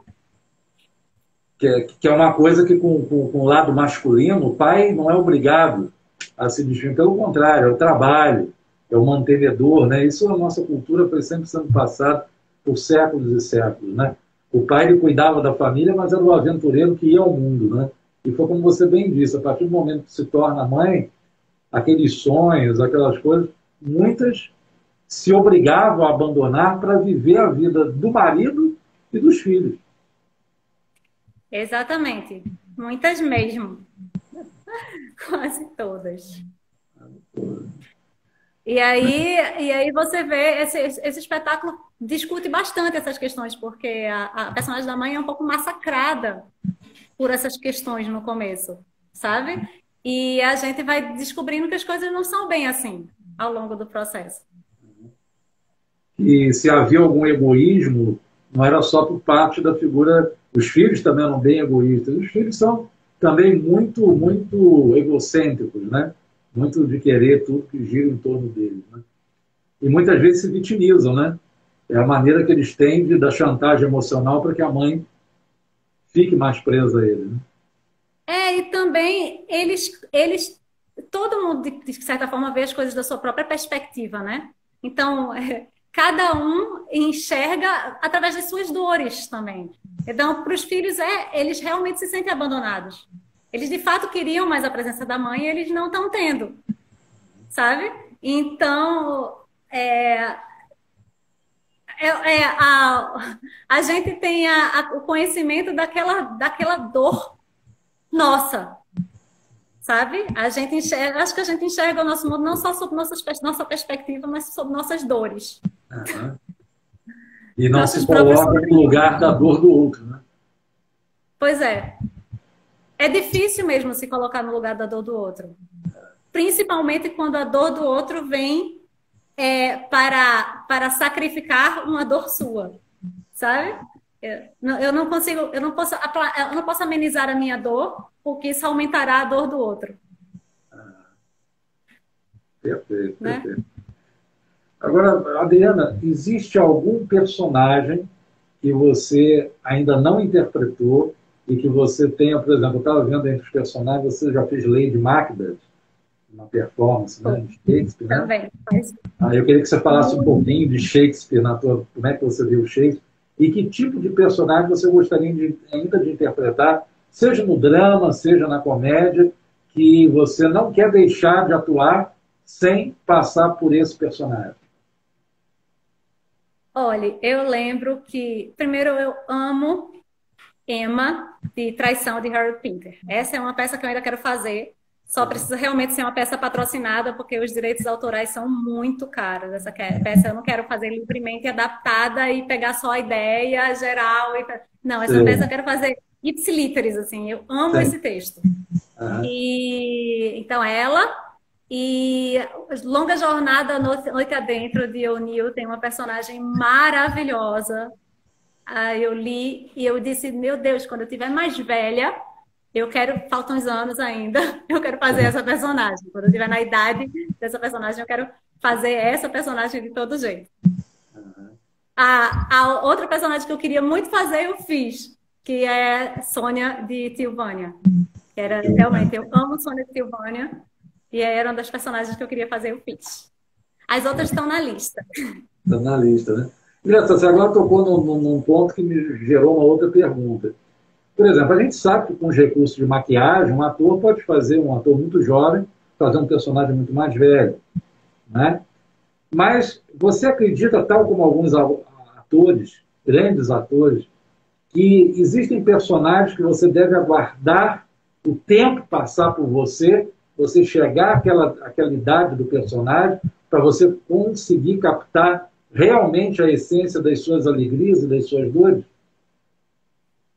Que é uma coisa que, com o lado masculino, o pai não é obrigado a se desviar. Pelo contrário, é o trabalho, é o mantenedor. Né? Isso na nossa cultura foi sempre sendo passado por séculos e séculos. Né? O pai ele cuidava da família, mas era o aventureiro que ia ao mundo. Né? E foi como você bem disse, a partir do momento que se torna mãe, aqueles sonhos, aquelas coisas, muitas se obrigavam a abandonar para viver a vida do marido e dos filhos. Exatamente. Muitas mesmo. Quase todas. E aí você vê, esse espetáculo discute bastante essas questões, porque a personagem da mãe é um pouco massacrada por essas questões no começo, sabe? E a gente vai descobrindo que as coisas não são bem assim ao longo do processo. E se havia algum egoísmo, não era só por parte da figura. Os filhos também eram bem egoístas. Os filhos são também muito, muito egocêntricos, né? Muito de querer tudo que gira em torno deles. Né? E muitas vezes se vitimizam, né? É a maneira que eles têm da chantagem emocional para que a mãe fique mais presa a ele. Né? E também todo mundo, de certa forma, vê as coisas da sua própria perspectiva, né? Então, cada um enxerga através das suas dores também. Então, para os filhos, eles realmente se sentem abandonados. Eles, de fato, queriam mais a presença da mãe e eles não estão tendo, sabe? Então, a gente tem o conhecimento daquela dor nossa, sabe? A gente acho que a gente enxerga o nosso mundo não só sob nossa perspectiva, mas sob nossas dores. Uhum. E não se coloca no lugar da dor do outro, né? Pois é. É difícil mesmo se colocar no lugar da dor do outro. Principalmente quando a dor do outro vem para sacrificar uma dor sua, sabe? Eu não posso amenizar a minha dor, porque isso aumentará a dor do outro. Perfeito, né? Perfeito. Agora, Adriana, existe algum personagem que você ainda não interpretou e que você tenha, por exemplo, eu estava vendo entre os personagens, você já fez Lady Macbeth, uma performance, né, de Shakespeare, né? Também. Eu queria que você falasse um pouquinho de Shakespeare, como é que você viu o Shakespeare, e que tipo de personagem você gostaria ainda de interpretar, seja no drama, seja na comédia, que você não quer deixar de atuar sem passar por esse personagem. Olha, eu lembro que, primeiro, eu amo Emma, de Traição, de Harold Pinter. Essa é uma peça que eu ainda quero fazer, só precisa realmente ser uma peça patrocinada, porque os direitos autorais são muito caros. Essa peça eu não quero fazer livremente adaptada e pegar só a ideia geral. Não, essa peça eu quero fazer ipsilíteris, assim, eu amo esse texto. E, então, ela... E Longa Jornada, Noite Adentro, de O'Neill, tem uma personagem maravilhosa. Eu li e eu disse, meu Deus, quando eu tiver mais velha, faltam uns anos ainda, eu quero fazer essa personagem. Quando eu estiver na idade dessa personagem, eu quero fazer essa personagem de todo jeito. A outra personagem que eu queria muito fazer, eu fiz, que é Sônia de Tilvânia. Realmente, eu amo Sônia de Tilvânia. E era uma das personagens que eu queria fazer, eu fiz. As outras estão na lista. Estão na lista, né? Engraçado, você agora tocou num ponto que me gerou uma outra pergunta. Por exemplo, a gente sabe que com os recursos de maquiagem, um ator pode fazer, um ator muito jovem, fazer um personagem muito mais velho, né? Mas você acredita, tal como alguns atores, grandes atores, que existem personagens que você deve aguardar o tempo passar por você chegar àquela idade do personagem, para você conseguir captar realmente a essência das suas alegrias e das suas dores?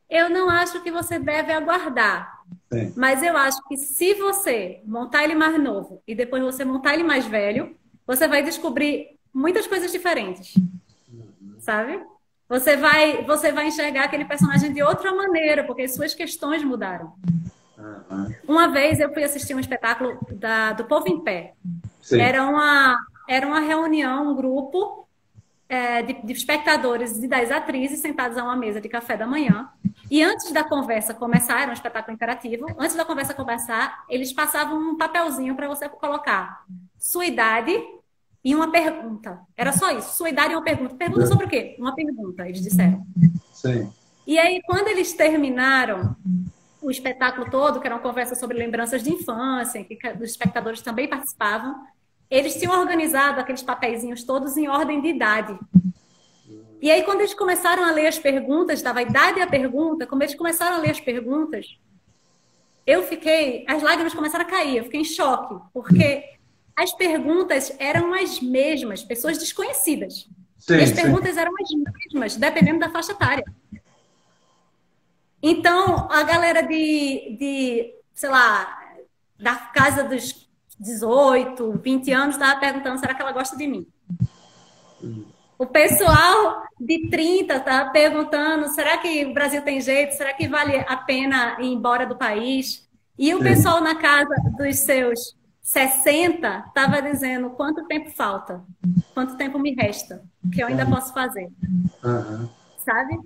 Eu não acho que você deve aguardar. Sim. Mas eu acho que se você montar ele mais novo e depois você montar ele mais velho, você vai descobrir muitas coisas diferentes. Sabe? Você vai enxergar aquele personagem de outra maneira, porque suas questões mudaram. Uma vez eu fui assistir um espetáculo do Povo em Pé. Sim. Era uma reunião, um grupo de espectadores e das atrizes sentados a uma mesa de café da manhã. E antes da conversa começar, era um espetáculo interativo, antes da conversa começar, eles passavam um papelzinho para você colocar sua idade e uma pergunta. Era só isso, sua idade e uma pergunta. Pergunta sobre o quê? Uma pergunta, eles disseram. Sim. E aí, quando eles terminaram o espetáculo todo, que era uma conversa sobre lembranças de infância, que os espectadores também participavam, eles tinham organizado aqueles papeizinhos todos em ordem de idade. E aí, quando eles começaram a ler as perguntas, dava a idade e a pergunta, como eles começaram a ler as perguntas, as lágrimas começaram a cair, eu fiquei em choque, porque as perguntas eram as mesmas, pessoas desconhecidas. Sim, e as perguntas eram as mesmas, dependendo da faixa etária. Então, a galera sei lá, da casa dos 18, 20 anos, estava perguntando, será que ela gosta de mim? O pessoal de 30 estava perguntando, será que o Brasil tem jeito? Será que vale a pena ir embora do país? E o pessoal na casa dos seus 60 estava dizendo, quanto tempo falta? Quanto tempo me resta? Que eu ainda posso fazer? Sabe?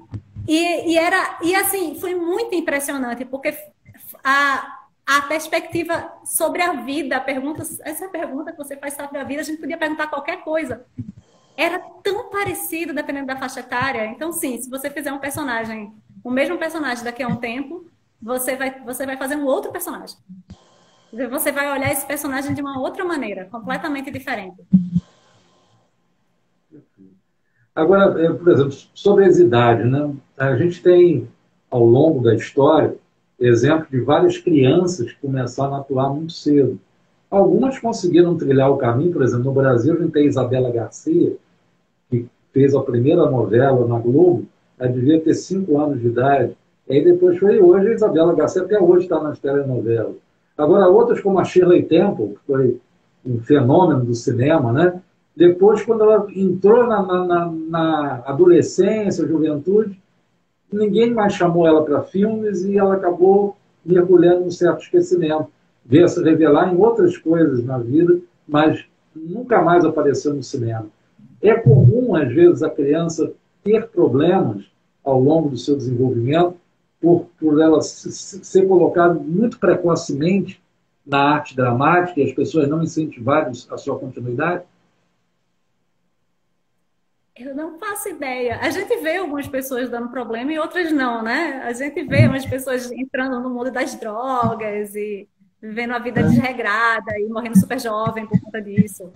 E assim, foi muito impressionante, porque a perspectiva sobre a vida, essa pergunta que você faz sobre a vida, a gente podia perguntar qualquer coisa. era tão parecido dependendo da faixa etária. Então, sim, se você fizer um personagem, o mesmo personagem daqui a um tempo, você vai fazer um outro personagem. Você vai olhar esse personagem de uma outra maneira, completamente diferente. Agora, por exemplo, sobre as idades, né? A gente tem, ao longo da história, exemplo de várias crianças que começaram a atuar muito cedo. Algumas conseguiram trilhar o caminho, por exemplo, no Brasil a gente tem a Isabela Garcia, que fez a primeira novela na Globo, ela devia ter 5 anos de idade. E aí depois foi hoje, a Isabela Garcia até hoje está nas telenovelas. Agora, outras como a Shirley Temple, que foi um fenômeno do cinema, né? Depois, quando ela entrou na adolescência, juventude, ninguém mais chamou ela para filmes e ela acabou mergulhando num certo esquecimento. Veio se revelar em outras coisas na vida, mas nunca mais apareceu no cinema. É comum, às vezes, a criança ter problemas ao longo do seu desenvolvimento por ela ser colocada muito precocemente na arte dramática e as pessoas não incentivarem a sua continuidade? Eu não faço ideia. A gente vê algumas pessoas dando problema e outras não, né? A gente vê umas pessoas entrando no mundo das drogas e vivendo a vida desregrada e morrendo super jovem por conta disso.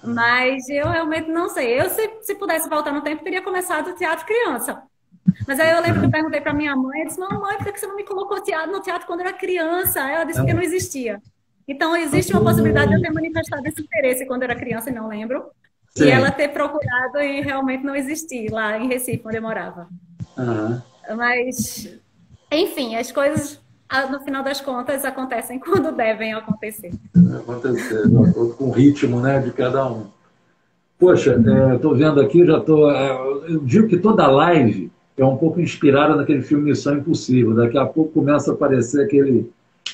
Mas eu realmente não sei. Eu, se pudesse voltar no tempo, teria começado o teatro criança. Mas aí eu lembro que eu perguntei para minha mãe, eu disse, mãe, por que você não me colocou no teatro quando eu era criança? Ela disse que não existia. Então, existe uma possibilidade de eu ter manifestado esse interesse quando eu era criança e não lembro. Sim. E ela ter procurado e realmente não existir lá em Recife, onde eu morava. Uhum. Mas, enfim, as coisas, no final das contas, acontecem quando devem acontecer. Acontecer, de acordo com o ritmo, né, de cada um. Poxa, estou vendo aqui, eu digo que toda live é um pouco inspirada naquele filme Missão Impossível. Daqui a pouco começa a aparecer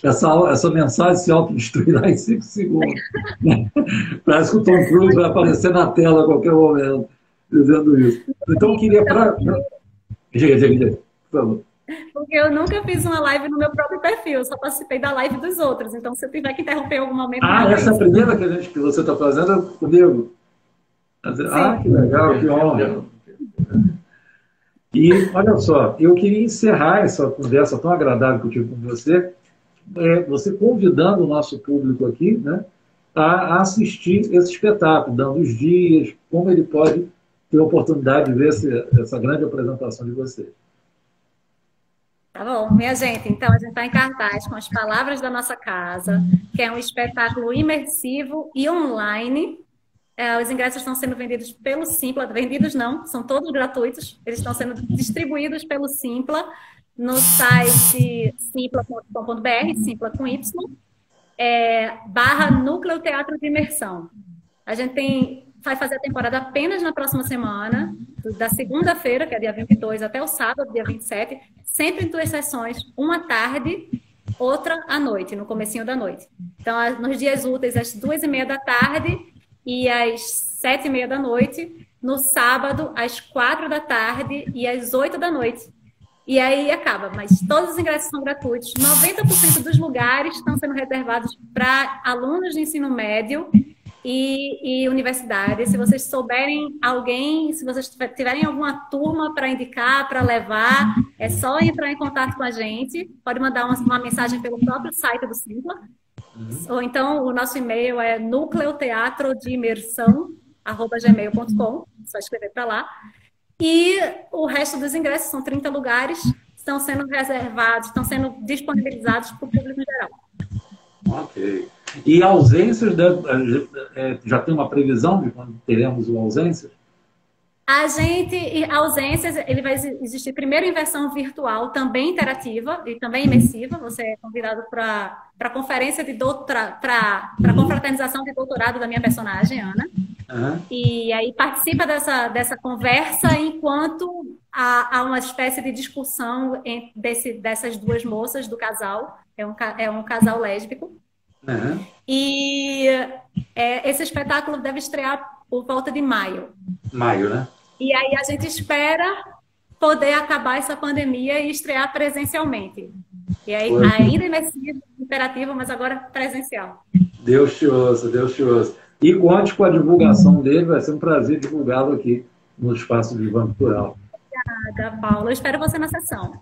essa mensagem se autodestruirá em 5 segundos. Parece que o Tom Cruise vai aparecer na tela a qualquer momento dizendo isso. Então, eu queria... Diga, por favor. Porque eu nunca fiz uma live no meu próprio perfil, eu só participei da live dos outros. Então, se eu tiver que interromper em algum momento... essa é a primeira que você está fazendo comigo? Sim. Que legal, que honra. E, olha só, eu queria encerrar essa conversa tão agradável que eu tive com você, você convidando o nosso público aqui, né, a assistir esse espetáculo, dando os dias, como ele pode ter a oportunidade de ver essa grande apresentação de você. Tá bom, minha gente. Então, a gente está em cartaz com As Palavras da Nossa Casa, que é um espetáculo imersivo e online. Os ingressos estão sendo vendidos pelo Simpla. Vendidos não, são todos gratuitos. Eles estão sendo distribuídos pelo Simpla no site simpla.com.br, Simpla com Y, / Núcleo Teatro de Imersão. A gente vai fazer a temporada apenas na próxima semana, da segunda-feira, que é dia 22, até o sábado, dia 27, sempre em 2 sessões, uma à tarde, outra à noite, no comecinho da noite. Então, nos dias úteis, às 2h30 da tarde e às 7h30 da noite, no sábado, às 4 da tarde e às 8 da noite. E aí acaba, mas todos os ingressos são gratuitos. 90% dos lugares estão sendo reservados para alunos de ensino médio e universidade. Se vocês souberem alguém, se vocês tiverem alguma turma para indicar, para levar, é só entrar em contato com a gente. Pode mandar uma mensagem pelo próprio site do Simpla. Ou então o nosso e-mail é nucleoteatrodeimersão@gmail.com. Só escrever para lá. E o resto dos ingressos, são 30 lugares, estão sendo reservados, estão sendo disponibilizados para o público em geral. Ok. E ausências, já tem uma previsão de quando teremos uma ausência? Ausências, ele vai existir primeiro em versão virtual, também interativa e também imersiva. Você é convidado para a conferência de para a confraternização de doutorado da minha personagem, Ana. E aí participa dessa conversa enquanto há uma espécie de discussão dessas 2 moças do casal. É um casal lésbico. E esse espetáculo deve estrear por volta de maio. Maio, né? E aí a gente espera poder acabar essa pandemia e estrear presencialmente. E aí ainda imersivo, interativo, mas agora presencial. Deus te ouça, Deus te ouça. E conte com a divulgação dele, vai ser um prazer divulgá-lo aqui no Espaço do Ivan Cultural. Obrigada, Paulo. Eu espero você na sessão.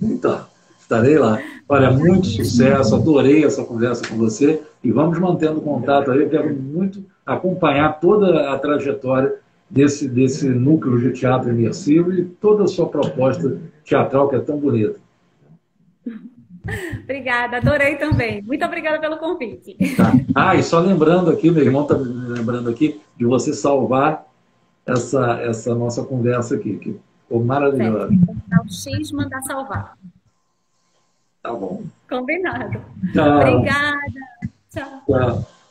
Então, estarei lá. Olha, muito sucesso, adorei essa conversa com você e vamos mantendo contato aí. Eu quero muito acompanhar toda a trajetória desse núcleo de teatro imersivo e toda a sua proposta teatral que é tão bonita. Obrigada, adorei também. Muito obrigada pelo convite. Tá. Ah, e só lembrando aqui, meu irmão está me lembrando aqui, de você salvar essa nossa conversa aqui, que ficou maravilhosa. Dá o X, mandar salvar. Tá bom. Combinado. Tchau. Obrigada. Tchau. Tchau.